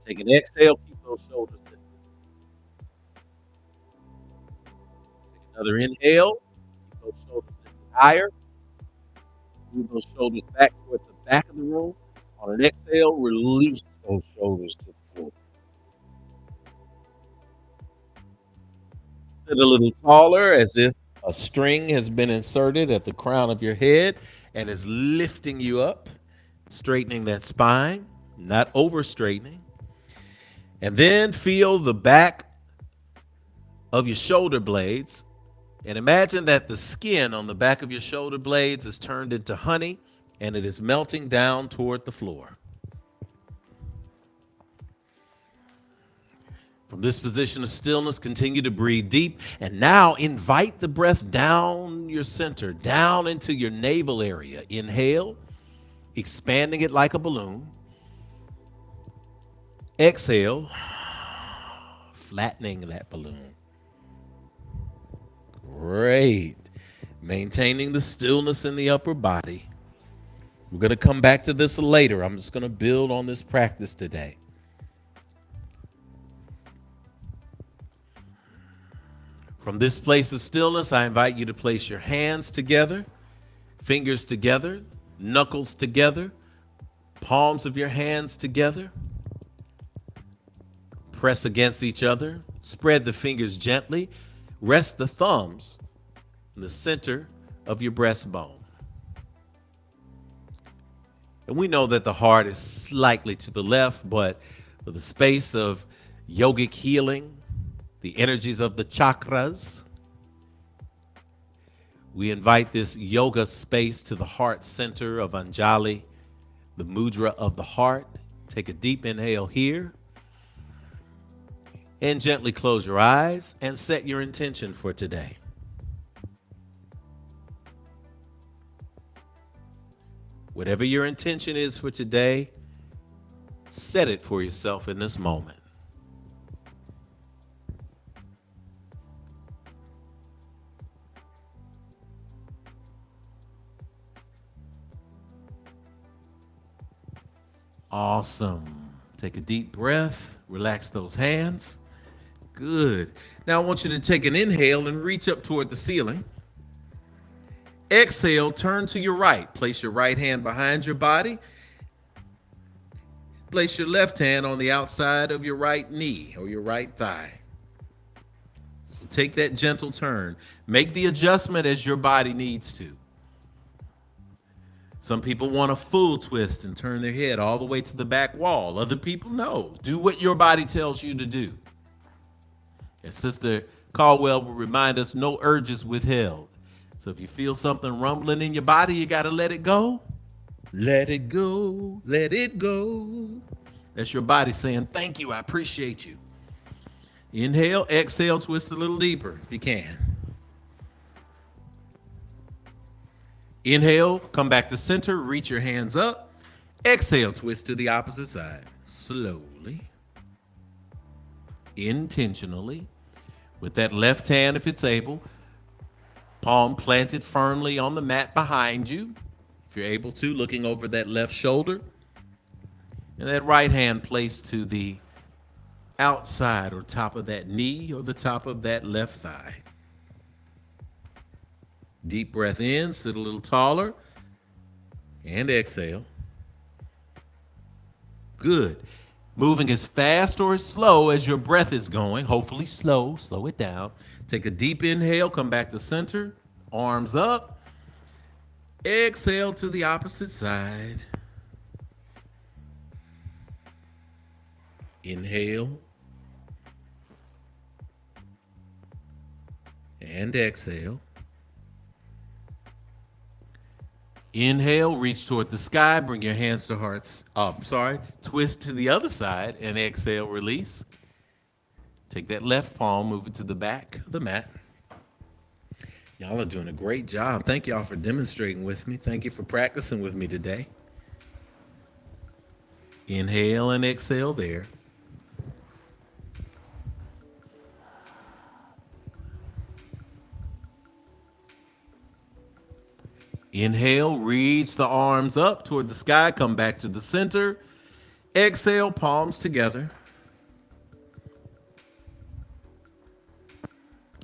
Take an exhale, keep those shoulders lifted. Take another inhale, keep those shoulders lifted higher. Move those shoulders back towards the back of the room. On an exhale, release those shoulders to the floor. Sit a little taller as if a string has been inserted at the crown of your head and is lifting you up, straightening that spine, not over straightening. And then feel the back of your shoulder blades and imagine that the skin on the back of your shoulder blades is turned into honey and it is melting down toward the floor. From this position of stillness, continue to breathe deep. And now invite the breath down your center, down into your navel area. Inhale, expanding it like a balloon. Exhale, flattening that balloon. Great. Maintaining the stillness in the upper body. We're going to come back to this later. I'm just going to build on this practice today. From this place of stillness, I invite you to place your hands together, fingers together, knuckles together, palms of your hands together. Press against each other. Spread the fingers gently. Rest the thumbs in the center of your breastbone. And we know that the heart is slightly to the left, but for the space of yogic healing, the energies of the chakras, we invite this yoga space to the heart center of Anjali, the mudra of the heart. Take a deep inhale here. And gently close your eyes and set your intention for today. Whatever your intention is for today, set it for yourself in this moment. Awesome. Take a deep breath. Relax those hands. Good. Now I want you to take an inhale and reach up toward the ceiling. Exhale, turn to your right. Place your right hand behind your body. Place your left hand on the outside of your right knee or your right thigh. So take that gentle turn. Make the adjustment as your body needs to. Some people want a full twist and turn their head all the way to the back wall. Other people, no. Do what your body tells you to do. As Sister Caldwell will remind us, no urges withheld. So if you feel something rumbling in your body, you got to let it go. Let it go. Let it go. That's your body saying, thank you, I appreciate you. Inhale, exhale, twist a little deeper if you can. Inhale, come back to center, reach your hands up. Exhale, twist to the opposite side. Slowly. Intentionally. With that left hand, if it's able, palm planted firmly on the mat behind you. If you're able to, looking over that left shoulder. And that right hand placed to the outside or top of that knee or the top of that left thigh. Deep breath in, sit a little taller, and exhale. Good. Moving as fast or as slow as your breath is going, hopefully slow it down. Take a deep inhale, come back to center, arms up. Exhale to the opposite side. Inhale. And exhale. Inhale, reach toward the sky, bring your hands to hearts. Twist to the other side and exhale, release. Take that left palm, move it to the back of the mat. Y'all are doing a great job. Thank y'all for demonstrating with me. Thank you for practicing with me today. Inhale and exhale there. Inhale, reach the arms up toward the sky, come back to the center. Exhale, palms together.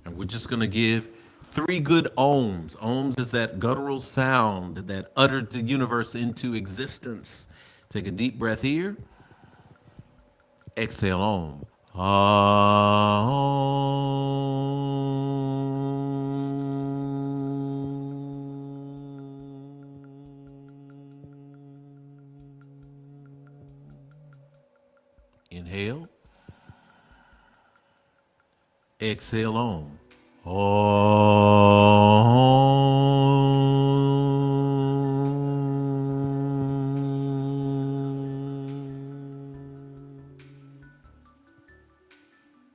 And we're just going to give 3 good ohms. Ohms is that guttural sound that uttered the universe into existence. Take a deep breath here. Exhale, om. Inhale. Exhale on.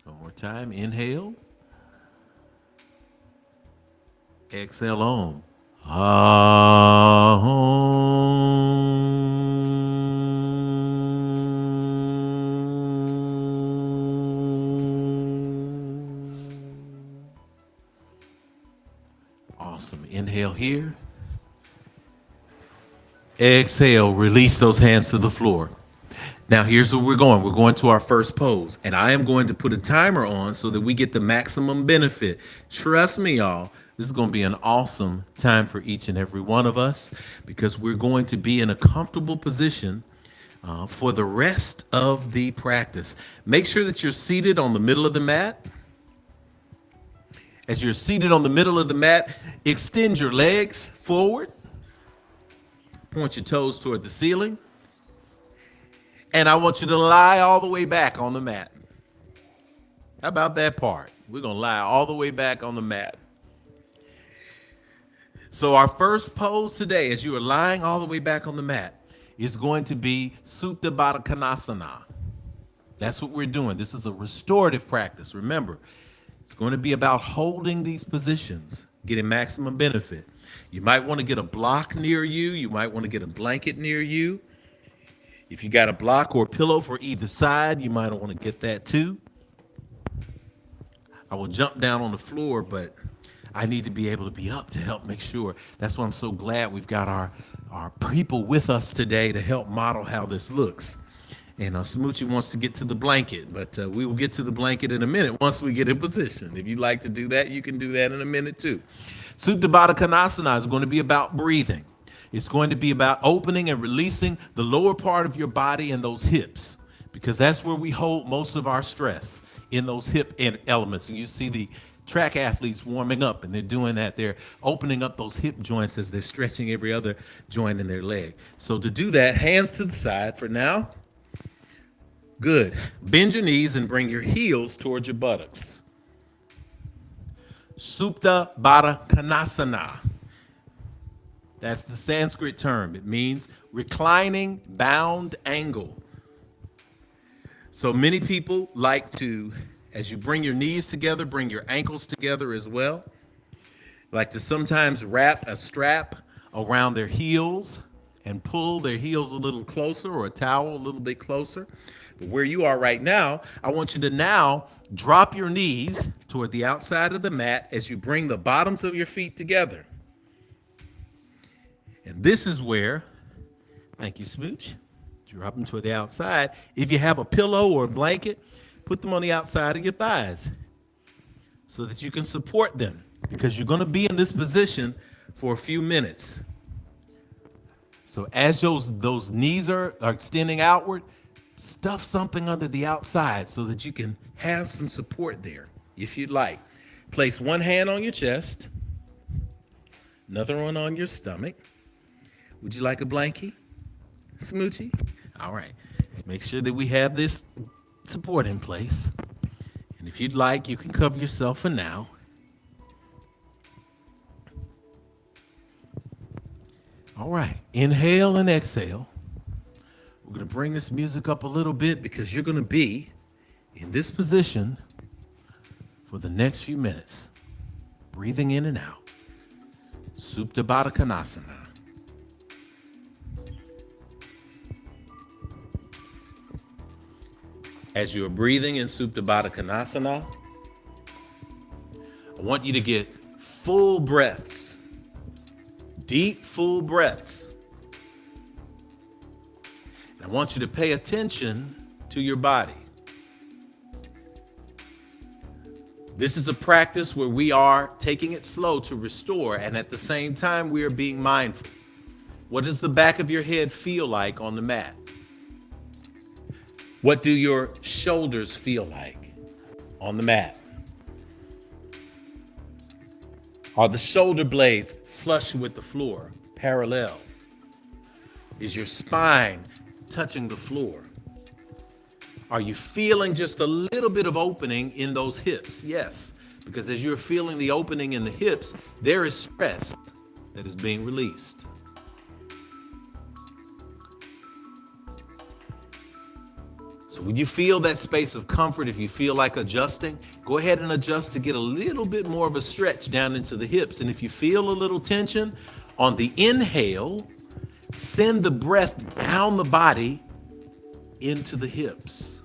One more time. Inhale. Exhale on. Awesome. Inhale here. Exhale, release those hands to the floor. Now here's where we're going. We're going to our first pose. And I am going to put a timer on so that we get the maximum benefit. Trust me, y'all. This is going to be an awesome time for each and every one of us because we're going to be in a comfortable position for the rest of the practice. Make sure that you're seated on the middle of the mat. As you're seated on the middle of the mat, extend your legs forward. Point your toes toward the ceiling. And I want you to lie all the way back on the mat. How about that part? We're going to lie all the way back on the mat. So our first pose today, as you are lying all the way back on the mat, is going to be Supta Baddha Konasana. That's what we're doing. This is a restorative practice. Remember, it's going to be about holding these positions, getting maximum benefit. You might want to get a block near you. You might want to get a blanket near you. If you got a block or a pillow for either side, you might want to get that too. I will jump down on the floor, but I need to be able to be up to help make sure. That's why I'm so glad we've got our our people with us today to help model how this looks. And Smoochie wants to get to the blanket, but we will get to the blanket in a minute once we get in position. If you'd like to do that, you can do that in a minute too. Supta Baddha Konasana is going to be about breathing. It's going to be about opening and releasing the lower part of your body and those hips, because that's where we hold most of our stress, in those hip elements. And you see the track athletes warming up, and they're doing that. They're opening up those hip joints as they're stretching every other joint in their leg. So to do that, hands to the side for now. Good. Bend your knees and bring your heels towards your buttocks. Supta Baddha Konasana. That's the Sanskrit term. It means reclining bound angle. So many people like to, as you bring your knees together, bring your ankles together as well. Like to sometimes wrap a strap around their heels and pull their heels a little closer, or a towel a little bit closer. But where you are right now, I want you to now drop your knees toward the outside of the mat as you bring the bottoms of your feet together. And this is where, thank you, Smooch, drop them toward the outside. If you have a pillow or a blanket, put them on the outside of your thighs so that you can support them, because you're going to be in this position for a few minutes. So as those knees are extending outward, stuff something under the outside so that you can have some support there, if you'd like. Place one hand on your chest, another one on your stomach. Would you like a blankie, Smoochie? All right. Make sure that we have this support in place. And if you'd like, you can cover yourself for now. All right. Inhale and exhale. We're going to bring this music up a little bit because you're going to be in this position for the next few minutes, breathing in and out. Supta Baddha Konasana. As you're breathing in Supta Baddha Konasana, I want you to get full breaths, deep, full breaths. And I want you to pay attention to your body. This is a practice where we are taking it slow to restore, and at the same time, we are being mindful. What does the back of your head feel like on the mat? What do your shoulders feel like on the mat? Are the shoulder blades flush with the floor, parallel? Is your spine touching the floor? Are you feeling just a little bit of opening in those hips? Yes, because as you're feeling the opening in the hips, there is stress that is being released. So when you feel that space of comfort, if you feel like adjusting, go ahead and adjust to get a little bit more of a stretch down into the hips. And if you feel a little tension on the inhale, send the breath down the body into the hips.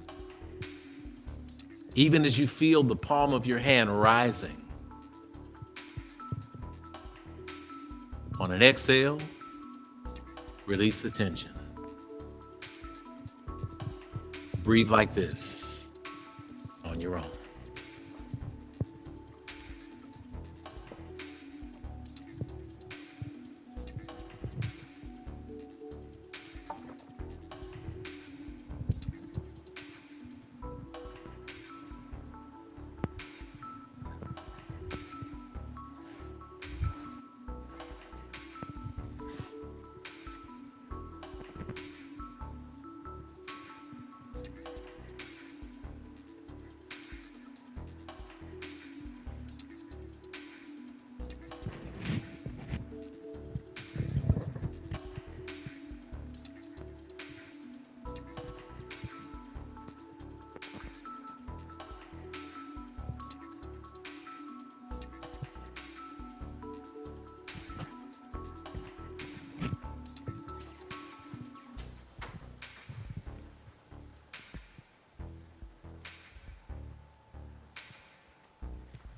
Even as you feel the palm of your hand rising. On an exhale, release the tension. Breathe like this on your own.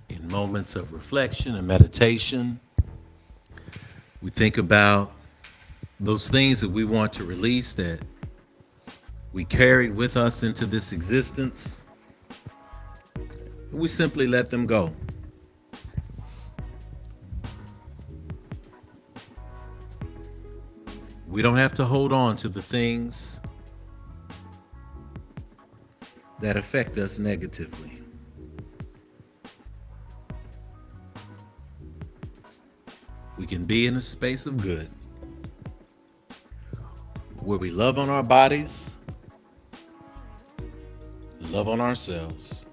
In moments of reflection and meditation, we think about those things that we want to release that we carried with us into this existence, we simply let them go. We don't have to hold on to the things that affect us negatively. We can be in a space of good where we love on our bodies, love on ourselves.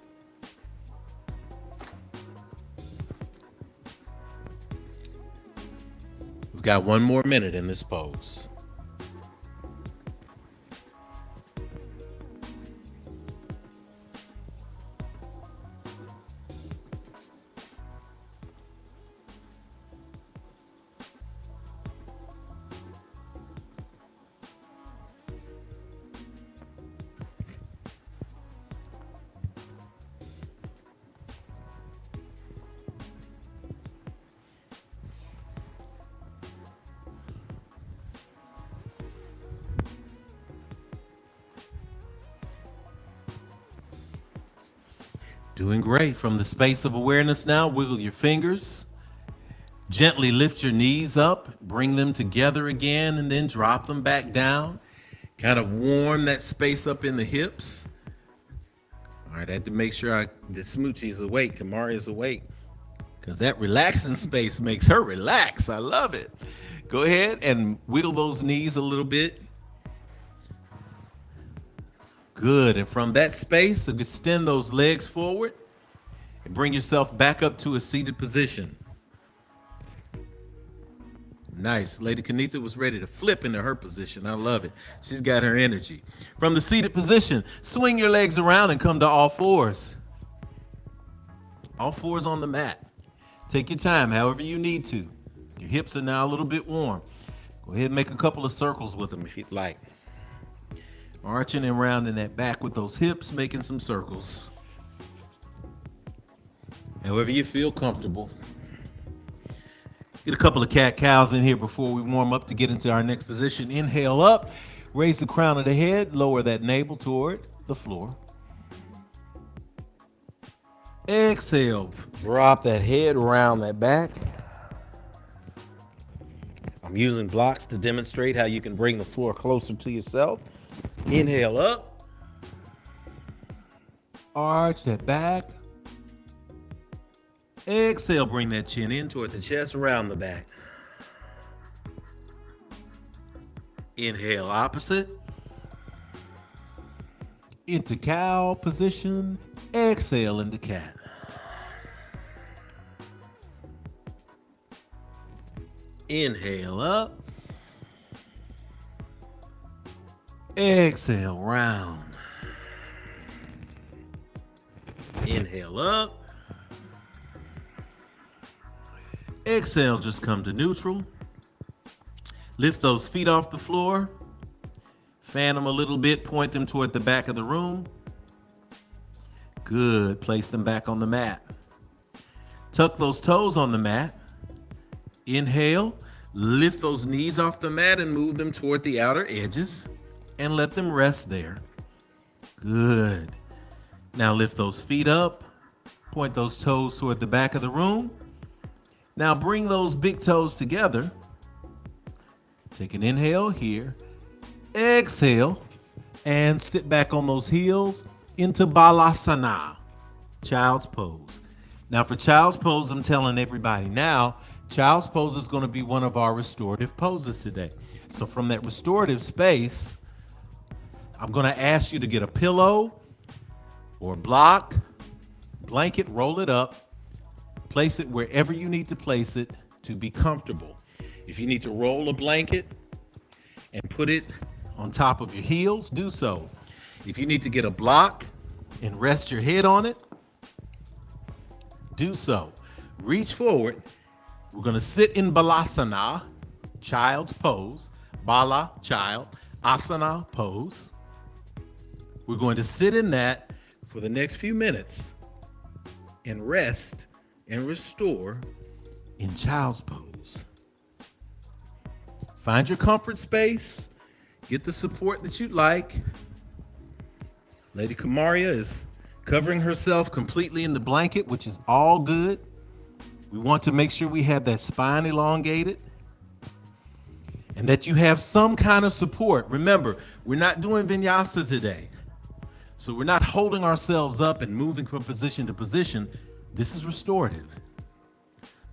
We've got one more minute in this pose. Doing great. From the space of awareness now, wiggle your fingers. Gently lift your knees up, bring them together again, and then drop them back down. Kind of warm that space up in the hips. All right, I had to make sure the smoochie's awake, Kamari is awake, because that relaxing space makes her relax. I love it. Go ahead and wiggle those knees a little bit. Good, and from that space, extend those legs forward and bring yourself back up to a seated position. Nice. Lady Kanitha was ready to flip into her position. I love it. She's got her energy. From the seated position, swing your legs around and come to all fours. All fours on the mat. Take your time, however you need to. Your hips are now a little bit warm. Go ahead and make a couple of circles with them if you'd like. Arching and rounding that back with those hips, making some circles. However you feel comfortable. Get a couple of cat-cows in here before we warm up to get into our next position. Inhale up, raise the crown of the head, lower that navel toward the floor. Exhale, drop that head around that back. I'm using blocks to demonstrate how you can bring the floor closer to yourself. Inhale up. Arch that back. Exhale, bring that chin in toward the chest, around the back. Inhale, opposite. Into cow position. Exhale into cat. Inhale up. Exhale, round. Inhale up. Exhale, just come to neutral. Lift those feet off the floor. Fan them a little bit, point them toward the back of the room. Good, place them back on the mat. Tuck those toes on the mat. Inhale, lift those knees off the mat and move them toward the outer edges. And let them rest there. Good. Now lift those feet up. Point those toes toward the back of the room. Now bring those big toes together. Take an inhale here. Exhale. And sit back on those heels into Balasana, child's pose. Now for child's pose, I'm telling everybody now, child's pose is going to be one of our restorative poses today. So from that restorative space, I'm going to ask you to get a pillow or a block, blanket, roll it up, place it wherever you need to place it to be comfortable. If you need to roll a blanket and put it on top of your heels, do so. If you need to get a block and rest your head on it, do so. Reach forward. We're going to sit in Balasana, child's pose, Bala, child, Asana, pose. We're going to sit in that for the next few minutes and rest and restore in child's pose. Find your comfort space. Get the support that you'd like. Lady Kamaria is covering herself completely in the blanket, which is all good. We want to make sure we have that spine elongated and that you have some kind of support. Remember, we're not doing vinyasa today. So we're not holding ourselves up and moving from position to position. This is restorative.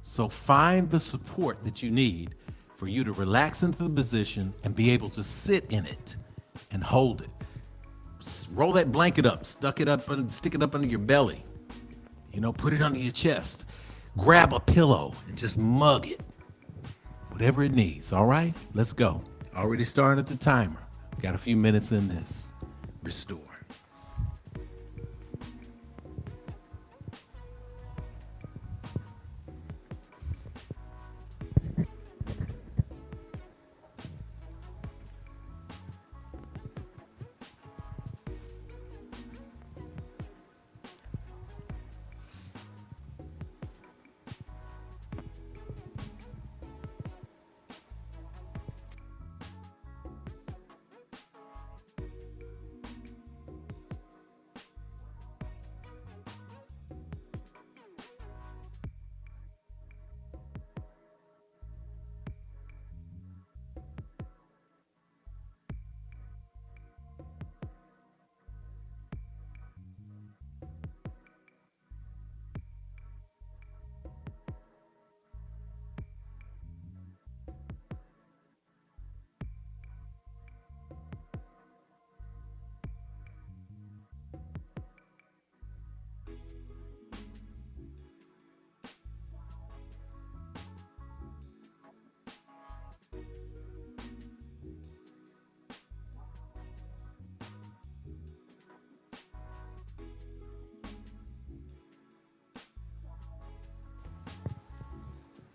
So find the support that you need for you to relax into the position and be able to sit in it and hold it. Roll that blanket up, stick it up under your belly. Put it under your chest. Grab a pillow and just mug it. Whatever it needs, all right? Let's go. Already started at the timer. Got a few minutes in this. Restore.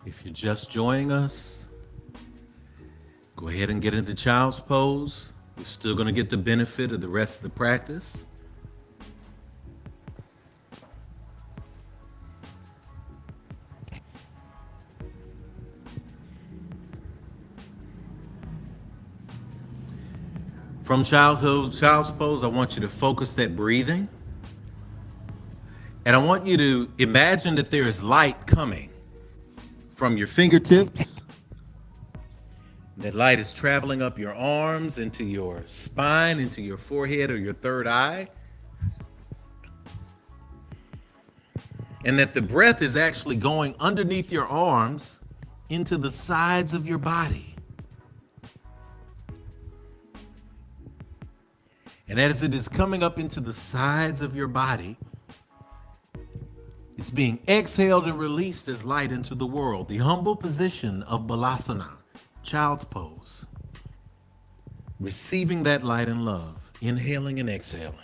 If you're just joining us, go ahead and get into child's pose. You're still going to get the benefit of the rest of the practice. From child's pose, I want you to focus that breathing. And I want you to imagine that there is light coming from your fingertips. That light is traveling up your arms, into your spine, into your forehead or your third eye. And that the breath is actually going underneath your arms into the sides of your body. And as it is coming up into the sides of your body, it's being exhaled and released as light into the world. The humble position of Balasana, child's pose. Receiving that light and love, inhaling and exhaling.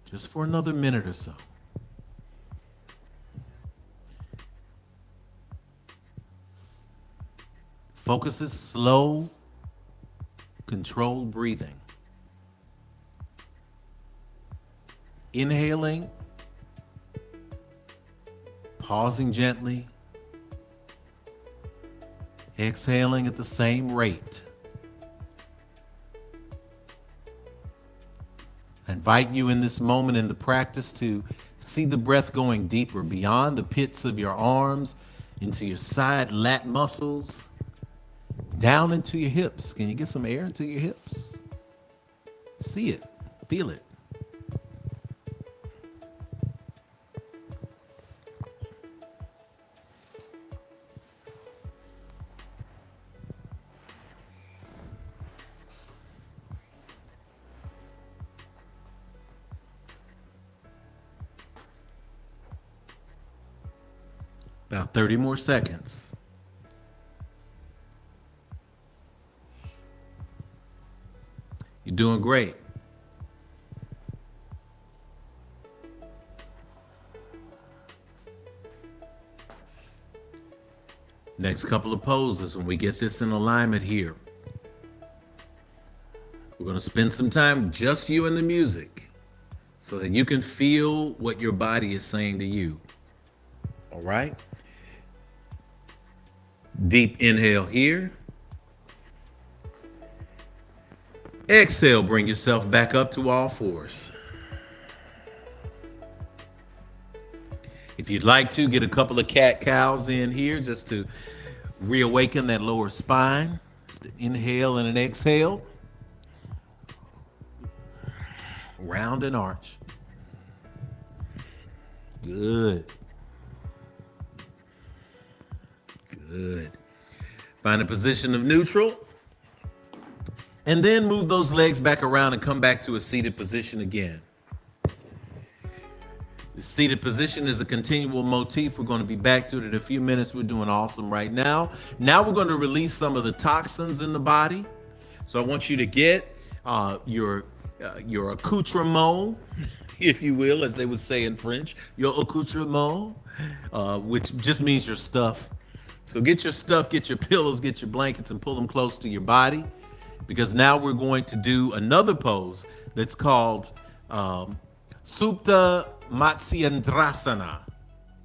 Just for another minute or so. Focus is slow, controlled breathing. Inhaling, pausing gently, exhaling at the same rate. I invite you in this moment in the practice to see the breath going deeper beyond the pits of your arms, into your side lat muscles, down into your hips. Can you get some air into your hips? See it, feel it. About 30 more seconds. You're doing great. Next couple of poses, when we get this in alignment here, we're going to spend some time just you and the music so that you can feel what your body is saying to you. All right? Deep inhale here. Exhale, bring yourself back up to all fours. If you'd like to, get a couple of cat-cows in here just to reawaken that lower spine. Just an inhale and an exhale. Round and arch. Good. Good. Find a position of neutral. And then move those legs back around and come back to a seated position again. The seated position is a continual motif. We're going to be back to it in a few minutes. We're doing awesome right now. Now we're going to release some of the toxins in the body. So I want you to get your accoutrement, if you will, as they would say in French, your accoutrement, which just means your stuff. So get your stuff, get your pillows, get your blankets, and pull them close to your body, because now we're going to do another pose that's called Supta Matsyendrasana.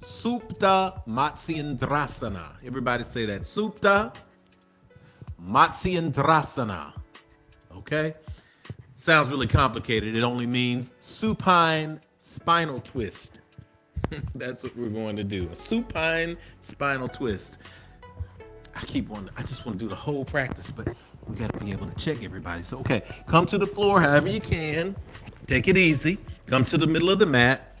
Supta Matsyendrasana. Everybody say that. Supta Matsyendrasana. Okay? Sounds really complicated. It only means supine spinal twist. That's what we're going to do. A supine spinal twist. I just want to do the whole practice, but we got to be able to check everybody. So, okay, come to the floor however you can. Take it easy. Come to the middle of the mat.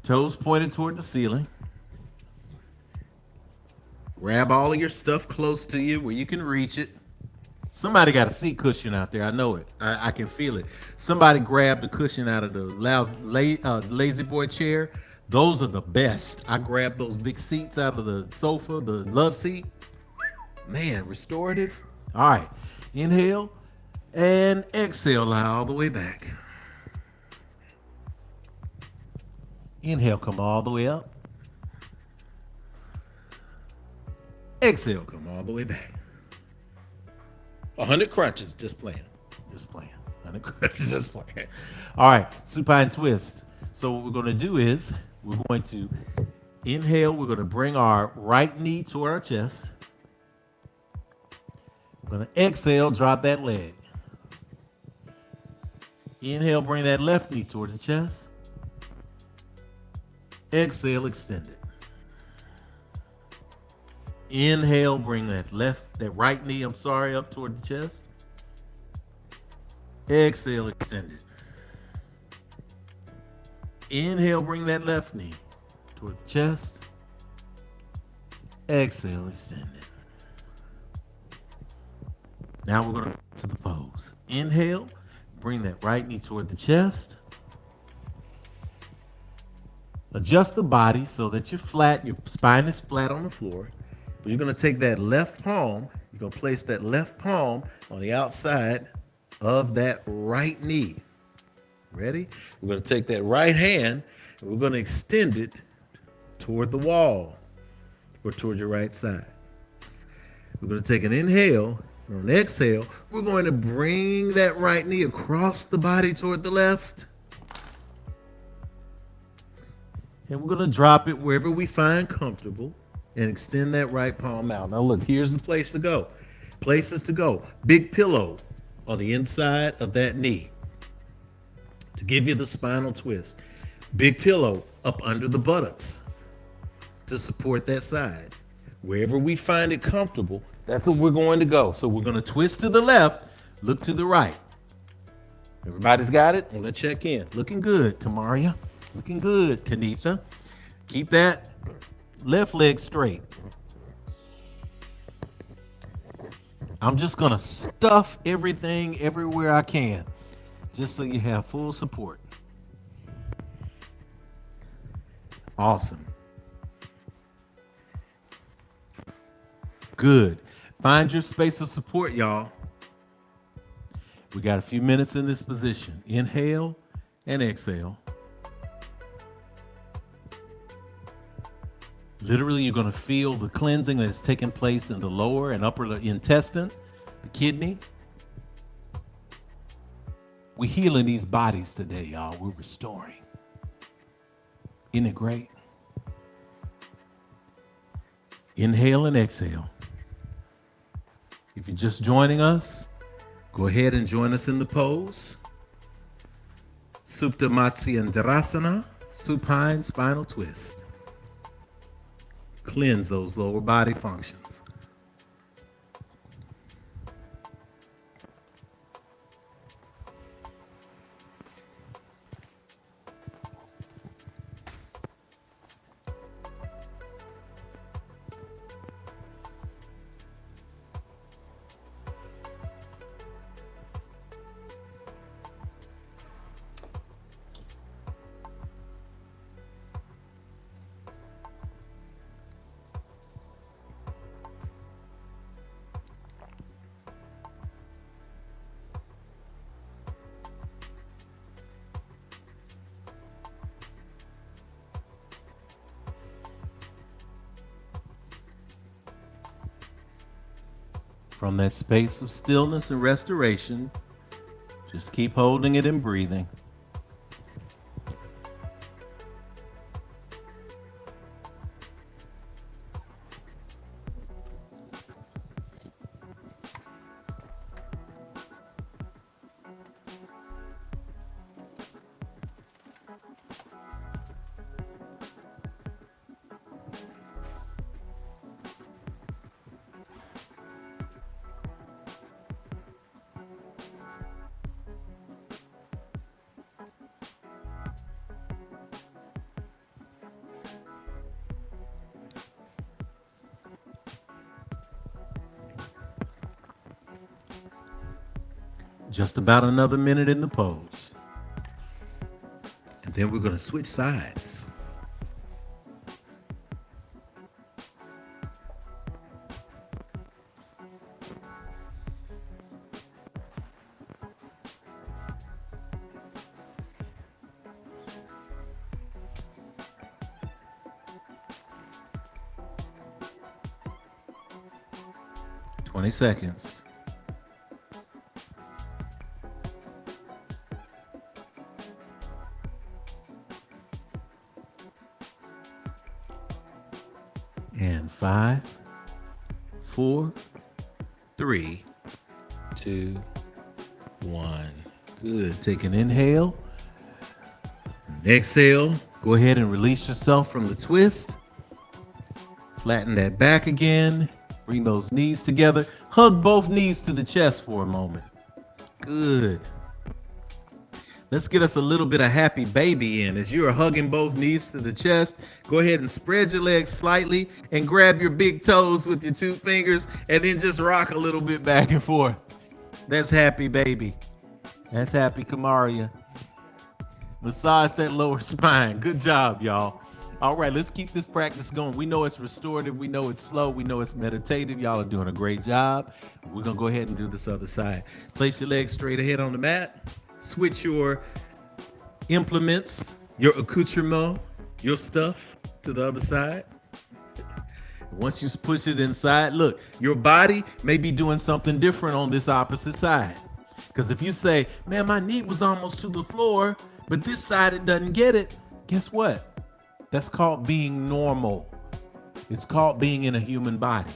Toes pointed toward the ceiling. Grab all of your stuff close to you where you can reach it. Somebody got a seat cushion out there. I know it. I can feel it. Somebody grabbed the cushion out of the lazy boy chair. Those are the best. I grabbed those big seats out of the sofa, the love seat. Man, restorative. All right. Inhale and exhale, lie all the way back. Inhale, come all the way up. Exhale, come all the way back. 100 crunches, just playing. 100 crunches, just playing. All right, supine twist. So what we're going to do is we're going to inhale. We're going to bring our right knee toward our chest. We're going to exhale, drop that leg. Inhale, bring that left knee toward the chest. Exhale, extend it. Inhale, bring that right knee, up toward the chest. Exhale, extend it. Inhale, bring that left knee toward the chest. Exhale, extend it. Now we're going to the pose. Inhale, bring that right knee toward the chest. Adjust the body so that you're flat, your spine is flat on the floor. But you're going to take that left palm, you're going to place that left palm on the outside of that right knee. Ready? We're going to take that right hand and we're going to extend it toward the wall or toward your right side. We're going to take an inhale, and on an exhale, we're going to bring that right knee across the body toward the left. And we're going to drop it wherever we find comfortable and extend that right palm out. Now look, here's the place to go. Places to go. Big pillow on the inside of that knee to give you the spinal twist. Big pillow up under the buttocks to support that side. Wherever we find it comfortable, that's where we're going to go. So we're going to twist to the left, look to the right. Everybody's got it? I'm going to check in. Looking good, Kamaria. Looking good, Kanitha. Keep that left leg straight. I'm just going to stuff everything everywhere I can, just so you have full support. Awesome. Good. Find your space of support, y'all. We got a few minutes in this position. Inhale and exhale. Literally, you're going to feel the cleansing that is taking place in the lower and upper intestine, the kidney. We're healing these bodies today, y'all. We're restoring. Isn't it great? Inhale and exhale. If you're just joining us, go ahead and join us in the pose. Supta Matsyendrasana, supine spinal twist. Cleanse those lower body functions. From that space of stillness and restoration, just keep holding it and breathing. Just about another minute in the pose. And then we're going to switch sides. Twenty seconds. And 5, 4, 3, 2, 1. Good. Take an inhale. And exhale. Go ahead and release yourself from the twist. Flatten that back again. Bring those knees together. Hug both knees to the chest for a moment. Good. Let's get us a little bit of happy baby in. As you are hugging both knees to the chest, go ahead and spread your legs slightly and grab your big toes with your 2 fingers and then just rock a little bit back and forth. That's happy baby. That's happy Kamaria. Massage that lower spine. Good job, y'all. All right, let's keep this practice going. We know it's restorative. We know it's slow. We know it's meditative. Y'all are doing a great job. We're going to go ahead and do this other side. Place your legs straight ahead on the mat. Switch your implements, your accoutrement, your stuff to the other side. Once you push it inside, look, your body may be doing something different on this opposite side. Because if you say, man, my knee was almost to the floor, but this side it doesn't get it, guess what? That's called being normal. It's called being in a human body.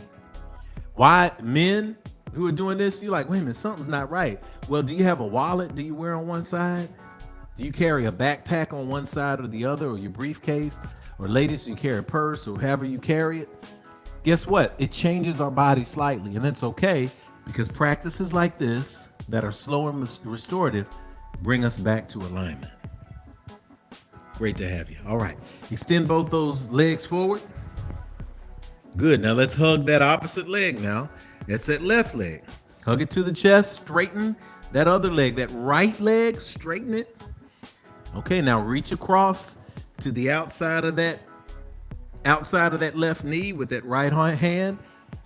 Why men who are doing this, you're like, wait a minute, something's not right. Well, do you have a wallet? Do you wear on one side? Do you carry a backpack on one side or the other, or your briefcase? Or ladies, you carry a purse or however you carry it? Guess what? It changes our body slightly, and it's okay because practices like this that are slow and restorative bring us back to alignment. Great to have you. All right. Extend both those legs forward. Good. Now let's hug that opposite leg now. That's that left leg. Hug it to the chest. Straighten that other leg. That right leg, straighten it. Okay, now reach across to the outside of that left knee with that right hand.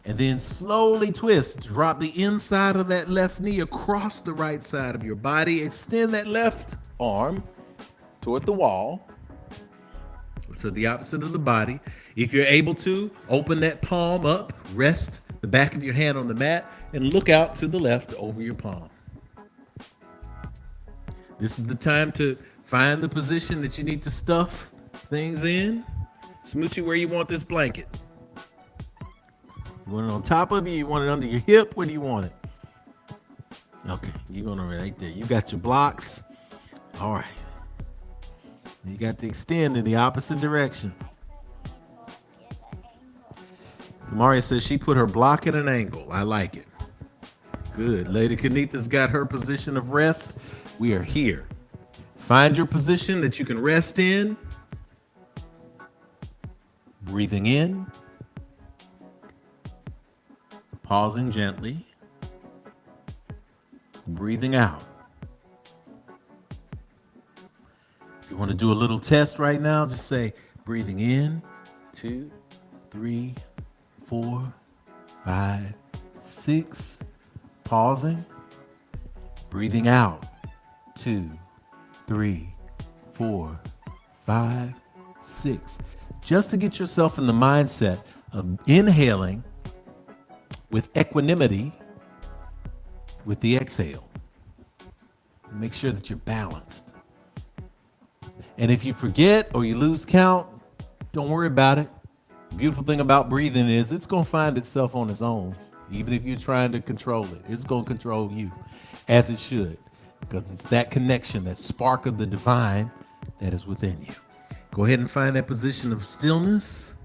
And then slowly twist. Drop the inside of that left knee across the right side of your body. Extend that left arm toward the wall, to the opposite of the body. If you're able to, open that palm up, rest the back of your hand on the mat, and look out to the left over your palm. This is the time to find the position that you need to stuff things in. Smoochie, where you want this blanket. You want it on top of you? You want it under your hip? Where do you want it? Okay, you're going to right there. You got your blocks. All right. You got to extend in the opposite direction. Kamaria says she put her block at an angle. I like it. Good. Lady Kanitha's got her position of rest. We are here. Find your position that you can rest in. Breathing in. Pausing gently. Breathing out. If you want to do a little test right now, just say breathing in, 2, 3, 4, 5, 6. Pausing. Breathing out, 2, 3, 4, 5, 6. Just to get yourself in the mindset of inhaling with equanimity with the exhale. Make sure that you're balanced. And if you forget or you lose count, don't worry about it. The beautiful thing about breathing is it's going to find itself on its own. Even if you're trying to control it, it's going to control you, as it should, because it's that connection, that spark of the divine that is within you. Go ahead and find that position of stillness.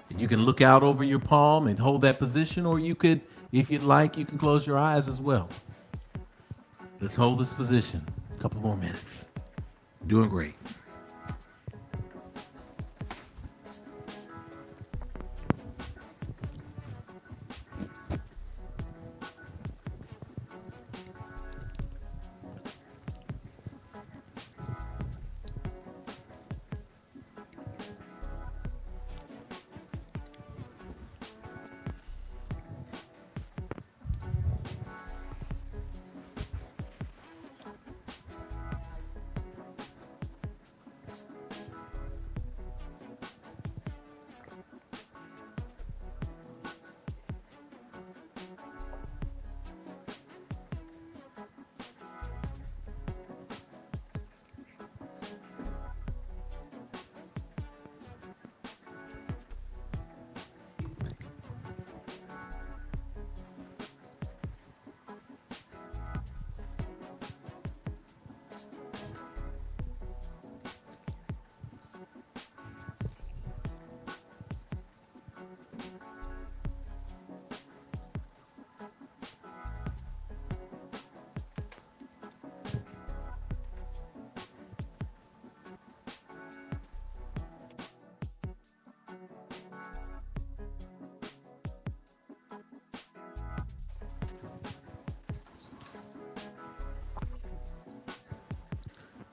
And you can look out over your palm and hold that position, or you could, if you'd like, you can close your eyes as well. Let's hold this position a couple more minutes. Doing great.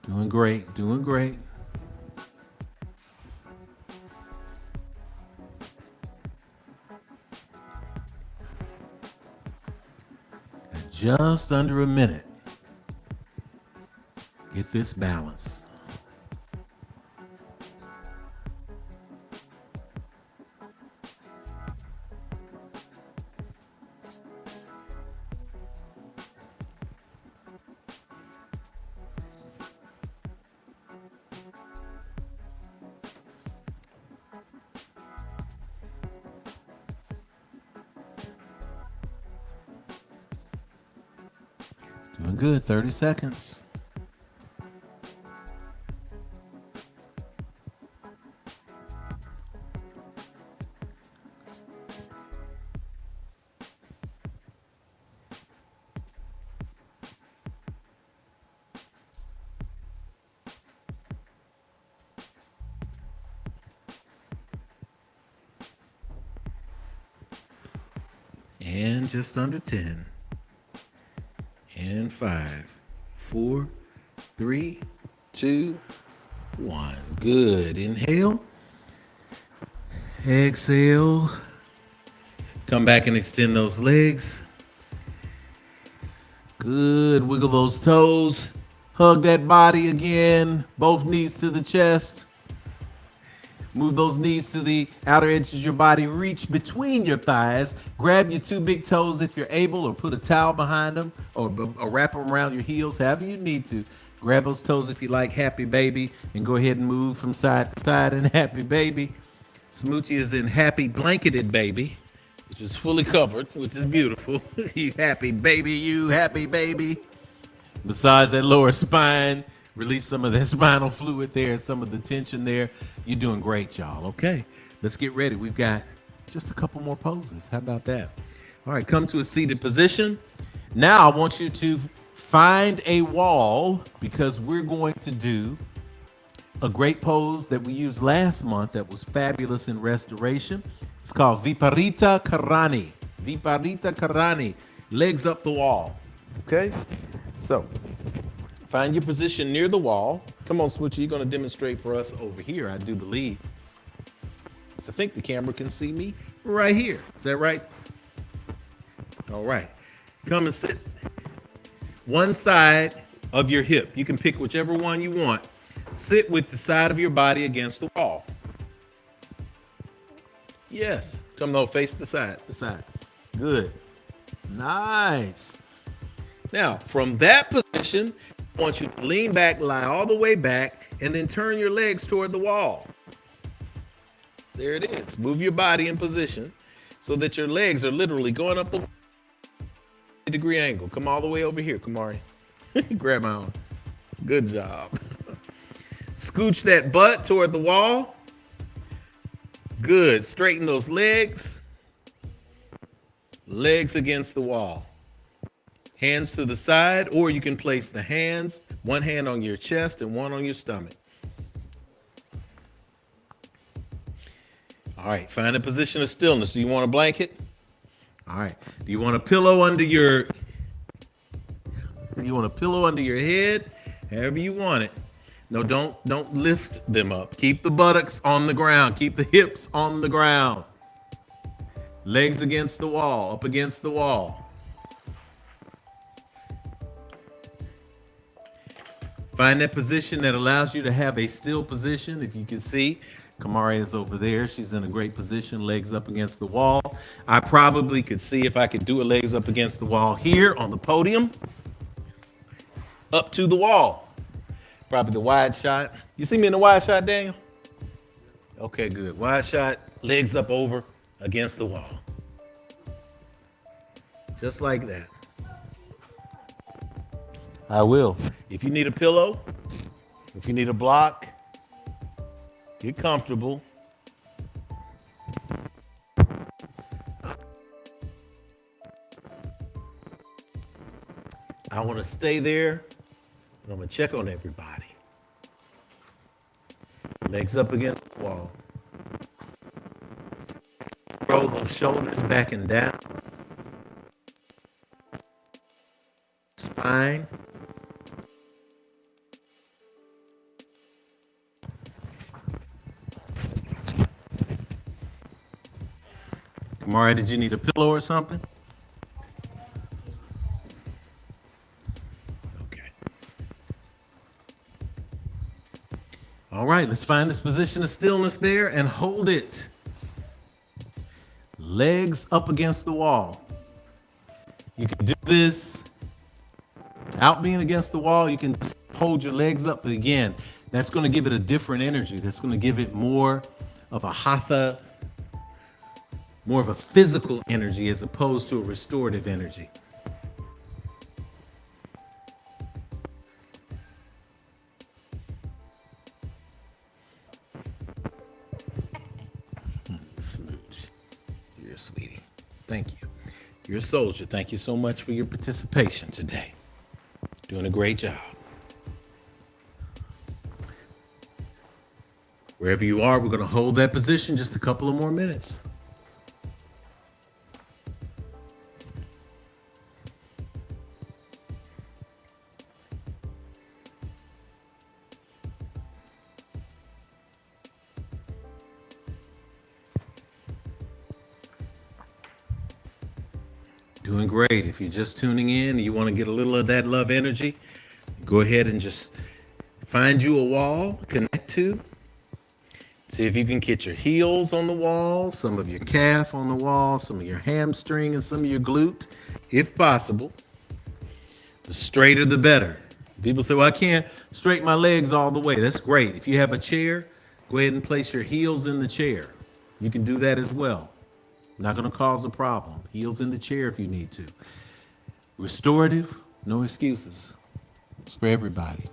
Doing great, doing great. And just under a minute. Get this balance. Doing good, 30 seconds. And just under 10. And 5, 4, 3, 2, 1. Good. Inhale. Exhale. Come back and extend those legs. Good. Wiggle those toes. Hug that body again. Both knees to the chest. Move those knees to the outer edges of your body. Reach between your thighs. Grab your two big toes if you're able, or put a towel behind them, or wrap them around your heels, however you need to. Grab those toes if you like, happy baby, and go ahead and move from side to side in happy baby. Smoochie is in happy blanketed baby, which is fully covered, which is beautiful. You happy baby, you happy baby. Massage that lower spine, release some of that spinal fluid there, some of the tension there. You're doing great, y'all. Okay, let's get ready. We've got just a couple more poses. How about that? All right, come to a seated position. Now I want you to find a wall because we're going to do a great pose that we used last month that was fabulous in restoration. It's called Viparita Karani. Viparita Karani. Legs up the wall. Okay? So, find your position near the wall. Come on, Switchy, you're going to demonstrate for us over here, I do believe. So I think the camera can see me right here. Is that right? All right. Come and sit one side of your hip. You can pick whichever one you want. Sit with the side of your body against the wall. Yes. Come on, face the side. The side. Good. Nice. Now, from that position, I want you to lean back, lie all the way back, and then turn your legs toward the wall. There it is. Move your body in position so that your legs are literally going up the 90-degree angle. Come all the way over here, Kamari. Grab my arm. Good job. Scooch that butt toward the wall. Good. Straighten those legs. Legs against the wall. Hands to the side, or you can place the hands, one hand on your chest and one on your stomach. All right, find a position of stillness. Do you want a blanket? All right. Do you want a pillow under your head? However you want it. No, don't lift them up. Keep the buttocks on the ground. Keep the hips on the ground. Legs against the wall, up against the wall. Find that position that allows you to have a still position. If you can see, Kamari is over there. She's in a great position, legs up against the wall. I probably could see if I could do a legs up against the wall here on the podium, up to the wall. Probably the wide shot. You see me in the wide shot, Daniel? Okay, good. Wide shot, legs up over against the wall. Just like that. I will. If you need a pillow, if you need a block, get comfortable. I want to stay there, and I'm going to check on everybody. Legs up against the wall. Roll those shoulders back and down. Spine. Kamari, did you need a pillow or something? Okay. All right, let's find this position of stillness there and hold it. Legs up against the wall. You can do this without being against the wall. You can just hold your legs up. But again, that's going to give it a different energy. That's going to give it more of a hatha, more of a physical energy as opposed to a restorative energy. Smooch. You're a sweetie. Thank you. You're a soldier. Thank you so much for your participation today. Doing a great job. Wherever you are, we're going to hold that position just a couple of more minutes. Doing great. If you're just tuning in and you want to get a little of that love energy, go ahead and just find you a wall, connect to. See if you can get your heels on the wall, some of your calf on the wall, some of your hamstring and some of your glute, if possible. The straighter, the better. People say, well, I can't straighten my legs all the way. That's great. If you have a chair, go ahead and place your heels in the chair. You can do that as well. Not going to cause a problem. Heels in the chair if you need to. Restorative, no excuses. It's for everybody.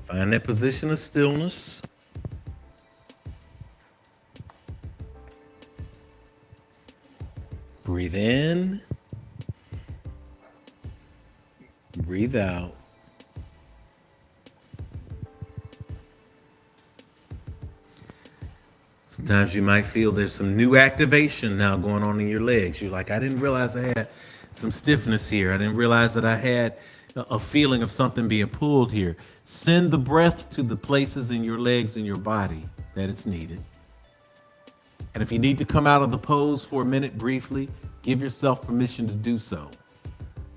Find that position of stillness. Breathe in. Breathe out. Sometimes you might feel there's some new activation now going on in your legs. You're like, I didn't realize I had some stiffness here. I didn't realize that I had a feeling of something being pulled here. Send the breath to the places in your legs and your body that it's needed. And if you need to come out of the pose for a minute briefly, give yourself permission to do so.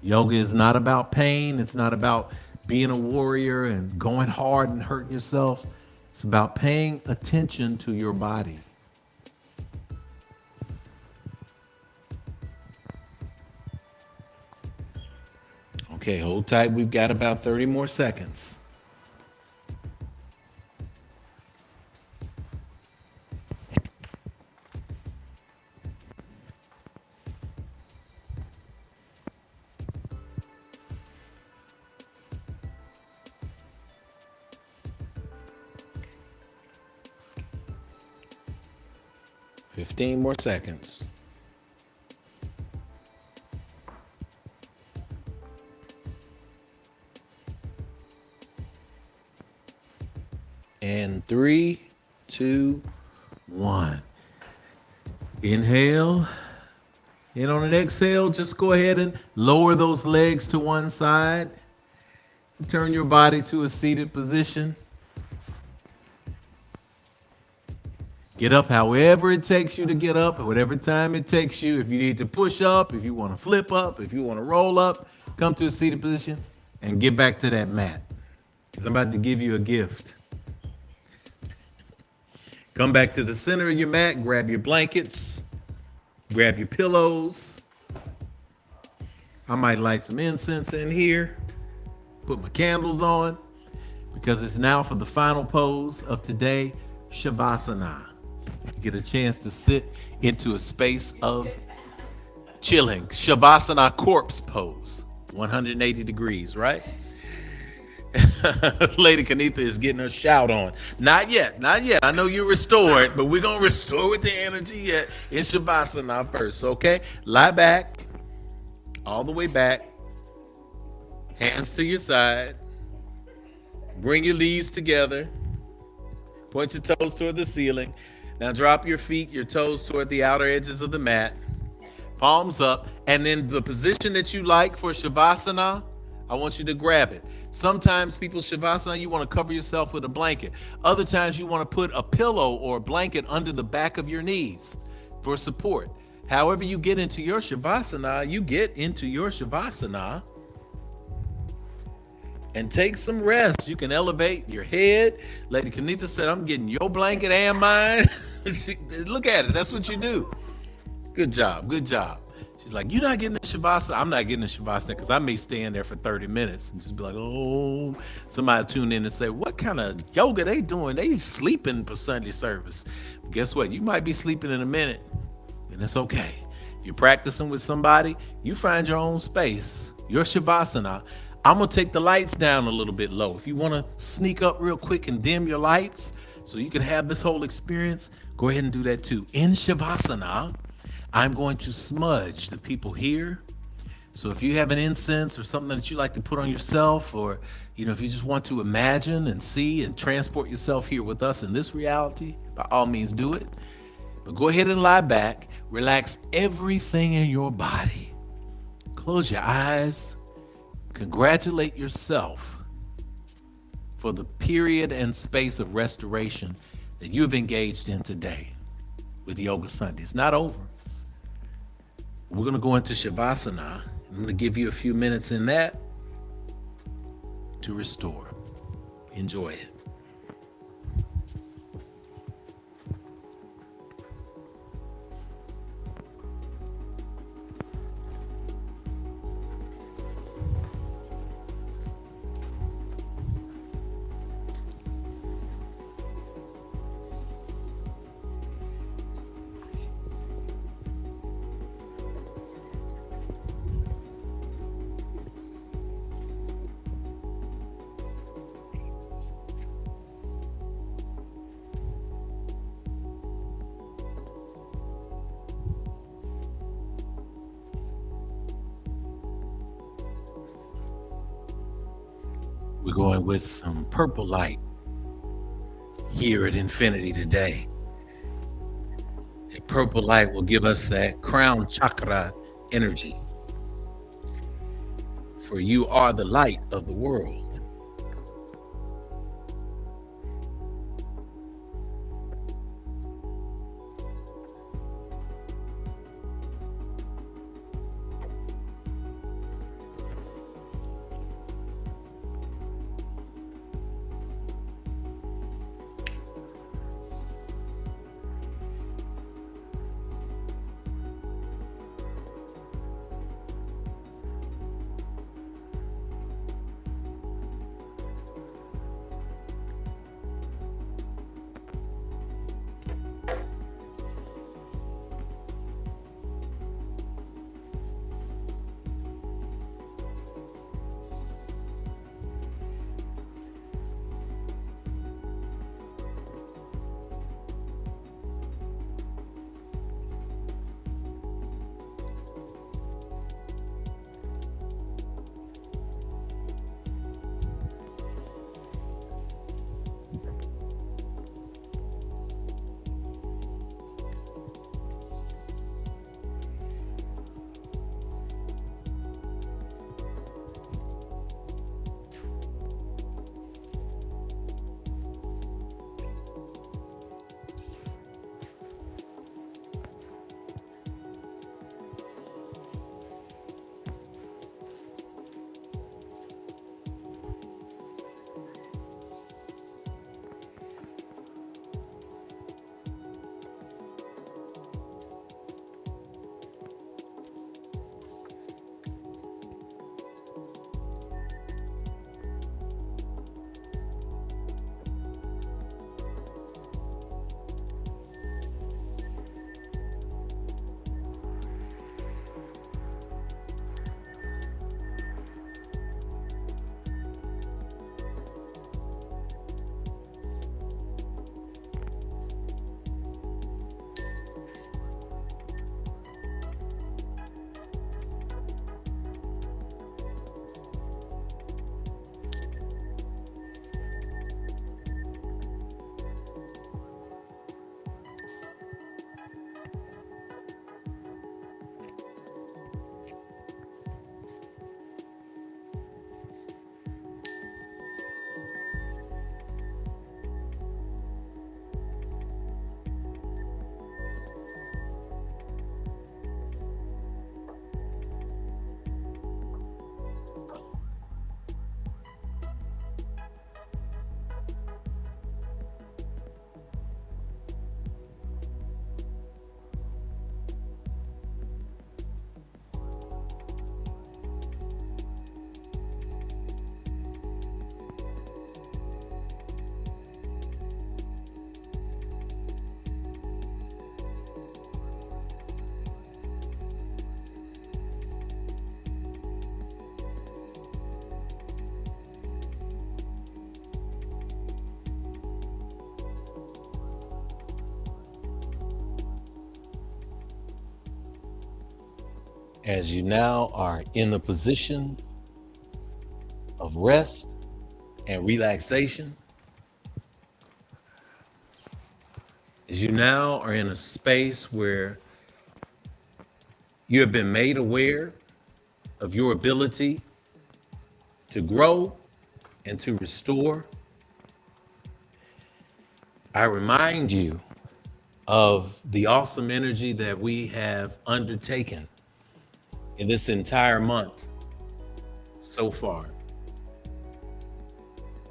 Yoga is not about pain. It's not about being a warrior and going hard and hurting yourself. It's about paying attention to your body. Okay, hold tight. We've got about 30 more seconds. Fifteen more seconds. And 3, 2, 1. Inhale. And on an exhale, just go ahead and lower those legs to one side. Turn your body to a seated position. Get up however it takes you to get up, at whatever time it takes you. If you need to push up, if you want to flip up, if you want to roll up, come to a seated position and get back to that mat. Because I'm about to give you a gift. Come back to the center of your mat, grab your blankets, grab your pillows. I might light some incense in here, put my candles on, because it's now for the final pose of today, Shavasana. You get a chance to sit into a space of chilling. Shavasana corpse pose, 180 degrees, right? Lady Kanitha is getting her shout on. Not yet, not yet. I know you're restored, but we're going to restore with the energy yet in Shavasana first, okay? Lie back, all the way back. Hands to your side. Bring your knees together. Point your toes toward the ceiling. Now drop your feet, your toes toward the outer edges of the mat. Palms up. And then the position that you like for Shavasana, I want you to grab it. Sometimes people, Shavasana, you want to cover yourself with a blanket. Other times you want to put a pillow or a blanket under the back of your knees for support. However you get into your Shavasana, you get into your Shavasana. And take some rest. You can elevate your head. Lady Kanitha said, I'm getting your blanket and mine. Look at it. That's what you do. Good job. Good job. She's like, you're not getting a Shavasana. I'm not getting a Shavasana because I may stay in there for 30 minutes and just be like, oh, somebody tune in and say, what kind of yoga they doing? They sleeping for Sunday service. But guess what? You might be sleeping in a minute, and it's okay. If you're practicing with somebody, you find your own space, your Shavasana. I'm going to take the lights down a little bit low. If you want to sneak up real quick and dim your lights so you can have this whole experience, go ahead and do that too. In Shavasana, I'm going to smudge the people here. So if you have an incense or something that you like to put on yourself, or if you just want to imagine and see and transport yourself here with us in this reality, by all means do it. But go ahead and lie back, relax everything in your body. Close your eyes. Congratulate yourself for the period and space of restoration that you've engaged in today with Yoga Sunday. It's not over. We're going to go into Shavasana. I'm going to give you a few minutes in that to restore. Enjoy it. We're going with some purple light here at Infinity today. That purple light will give us that crown chakra energy. For you are the light of the world. As you now are in the position of rest and relaxation, as you now are in a space where you have been made aware of your ability to grow and to restore, I remind you of the awesome energy that we have undertaken in this entire month so far.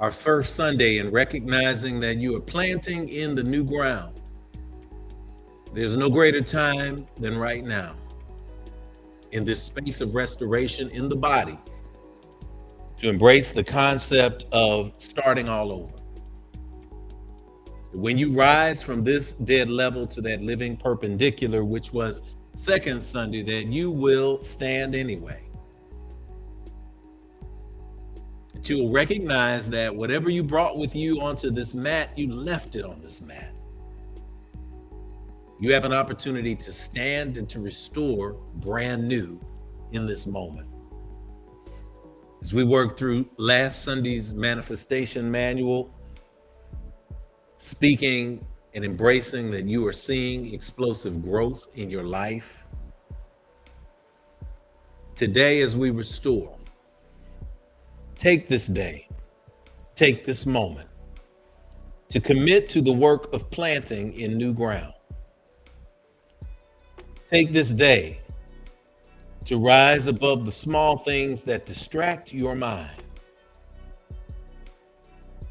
Our first Sunday in recognizing that you are planting in the new ground. There's no greater time than right now in this space of restoration in the body to embrace the concept of starting all over. When you rise from this dead level to that living perpendicular, which was second Sunday, that you will stand anyway. That you will recognize that whatever you brought with you onto this mat, you left it on this mat. You have an opportunity to stand and to restore brand new in this moment. As we work through last Sunday's manifestation manual, speaking and embracing that you are seeing explosive growth in your life, today as we restore, take this day, take this moment to commit to the work of planting in new ground. Take this day to rise above the small things that distract your mind.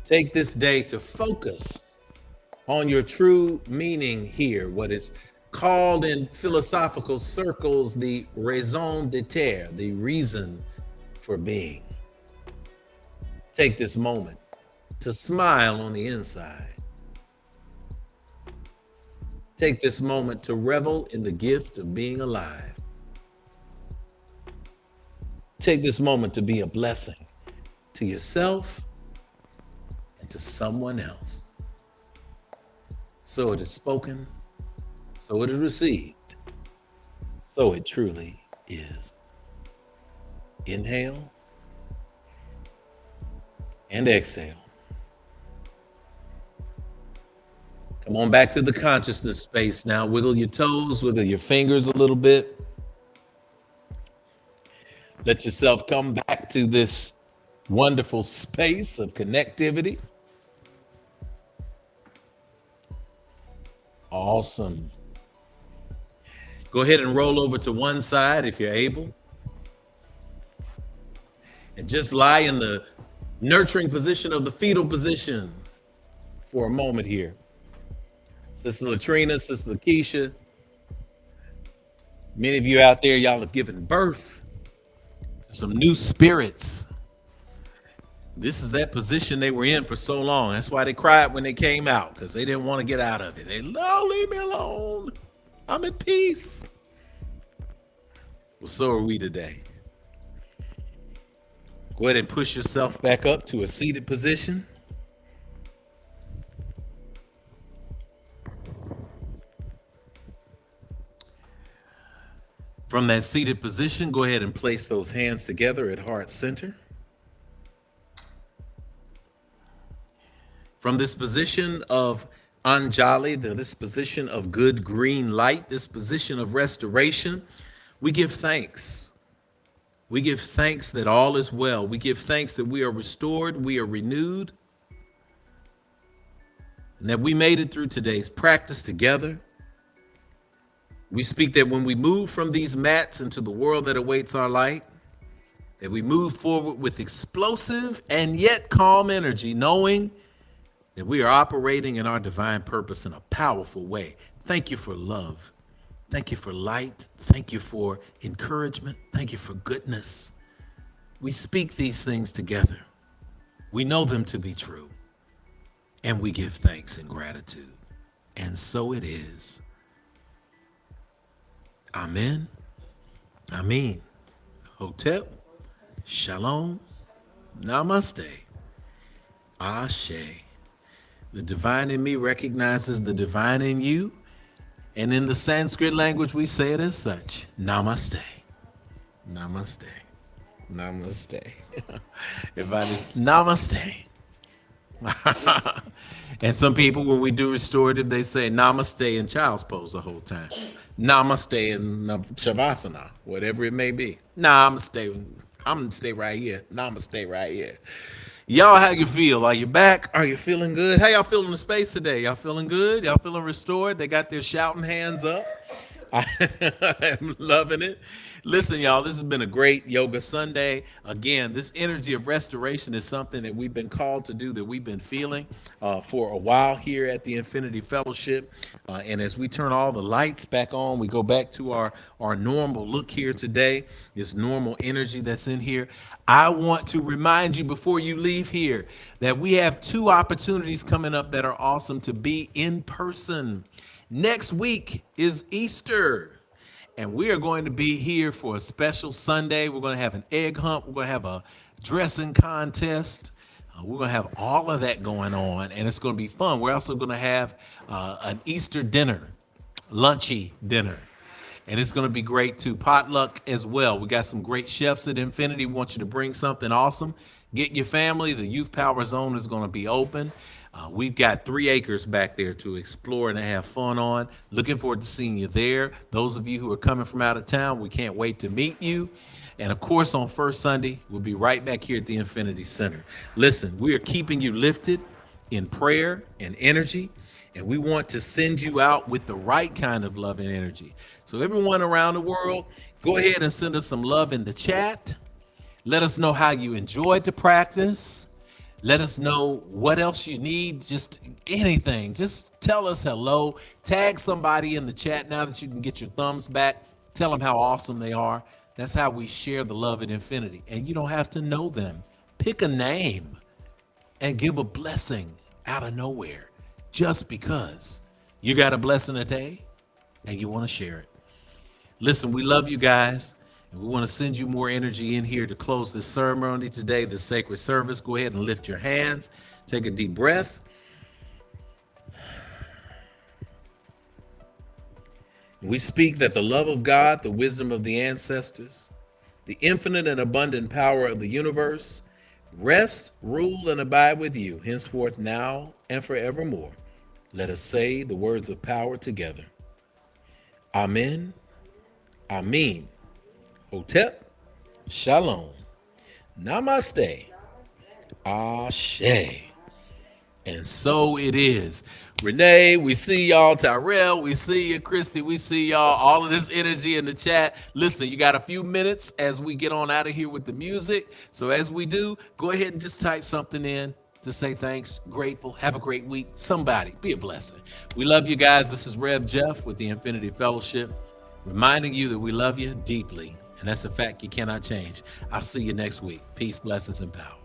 Take this day to focus on your true meaning here, what is called in philosophical circles the raison d'être, the reason for being. Take this moment to smile on the inside. Take this moment to revel in the gift of being alive. Take this moment to be a blessing to yourself and to someone else. So it is spoken, so it is received, so it truly is. Inhale and exhale. Come on back to the consciousness space now. Wiggle your toes, wiggle your fingers a little bit. Let yourself come back to this wonderful space of connectivity. Awesome. Go ahead and roll over to one side if you're able. And just lie in the nurturing position of the fetal position for a moment here. Sister Latrina, Sister Lakeisha, many of you out there, y'all have given birth to some new spirits. This is that position they were in for so long. That's why they cried when they came out, because they didn't want to get out of it. They, no, leave me alone. I'm at peace. Well, so are we today. Go ahead and push yourself back up to a seated position. From that seated position, go ahead and place those hands together at heart center. From this position of Anjali, this position of good green light, this position of restoration, we give thanks. We give thanks that all is well. We give thanks that we are restored, we are renewed, and that we made it through today's practice together. We speak that when we move from these mats into the world that awaits our light, that we move forward with explosive and yet calm energy, knowing that we are operating in our divine purpose in a powerful way. Thank you for love. Thank you for light. Thank you for encouragement. Thank you for goodness. We speak these things together. We know them to be true. And we give thanks and gratitude. And so it is. Amen. Amen. Hotep. Shalom. Namaste. Ashe. The divine in me recognizes the divine in you. And in the Sanskrit language, we say it as such. Namaste. Namaste. Namaste. Everybody's namaste. And some people, when we do restorative, they say namaste in child's pose the whole time. Namaste in shavasana, whatever it may be. Namaste. I'm gonna stay right here. Namaste right here. Y'all, how you feel? Are you back? Are you feeling good? How y'all feeling in space today? Y'all feeling good? Y'all feeling restored? They got their shouting hands up. I'm loving it. Listen, y'all, this has been a great Yoga Sunday. Again, this energy of restoration is something that we've been called to do, that we've been feeling for a while here at the Infinity Fellowship. And as we turn all the lights back on, we go back to our normal look here today, this normal energy that's in here. I want to remind you before you leave here that we have 2 opportunities coming up that are awesome to be in person. Next week is Easter. And we are going to be here for a special Sunday. We're going to have an egg hunt. We're going to have a dressing contest. We're going to have all of that going on, and it's going to be fun. We're also going to have an Easter dinner, lunchy dinner. and it's going to be great too. Potluck as well. We got some great chefs at Infinity. We want you to bring something awesome. Get your family. The Youth Power Zone is going to be open. We've got 3 acres back there to explore and to have fun on. Looking forward to seeing you there. Those of you who are coming from out of town, we can't wait to meet you. And of course, on First Sunday, we'll be right back here at the Infinity Center. Listen, we are keeping you lifted in prayer and energy, and we want to send you out with the right kind of love and energy. So everyone around the world, go ahead and send us some love in the chat. Let us know how you enjoyed the practice. Let us know what else you need, just anything. Just tell us hello. Tag somebody in the chat now that you can get your thumbs back. Tell them how awesome they are. That's how we share the love at Infinity. And you don't have to know them. Pick a name and give a blessing out of nowhere just because you got a blessing today and you want to share it. Listen, we love you guys. And we want to send you more energy in here to close this ceremony today, this sacred service. Go ahead and lift your hands. Take a deep breath. We speak that the love of God, the wisdom of the ancestors, the infinite and abundant power of the universe, rest, rule, and abide with you, henceforth, now, and forevermore. Let us say the words of power together. Amen. Amen. Hotep, Shalom, Namaste, Ashe. And so it is. Renee, we see y'all. Tyrell, we see you. Christy, we see y'all. All of this energy in the chat. Listen, you got a few minutes as we get on out of here with the music. So as we do, go ahead and just type something in to say thanks, grateful, have a great week. Somebody, be a blessing. We love you guys. This is Rev Jeff with the Infinity Fellowship, reminding you that we love you deeply. And that's a fact you cannot change. I'll see you next week. Peace, blessings, and power.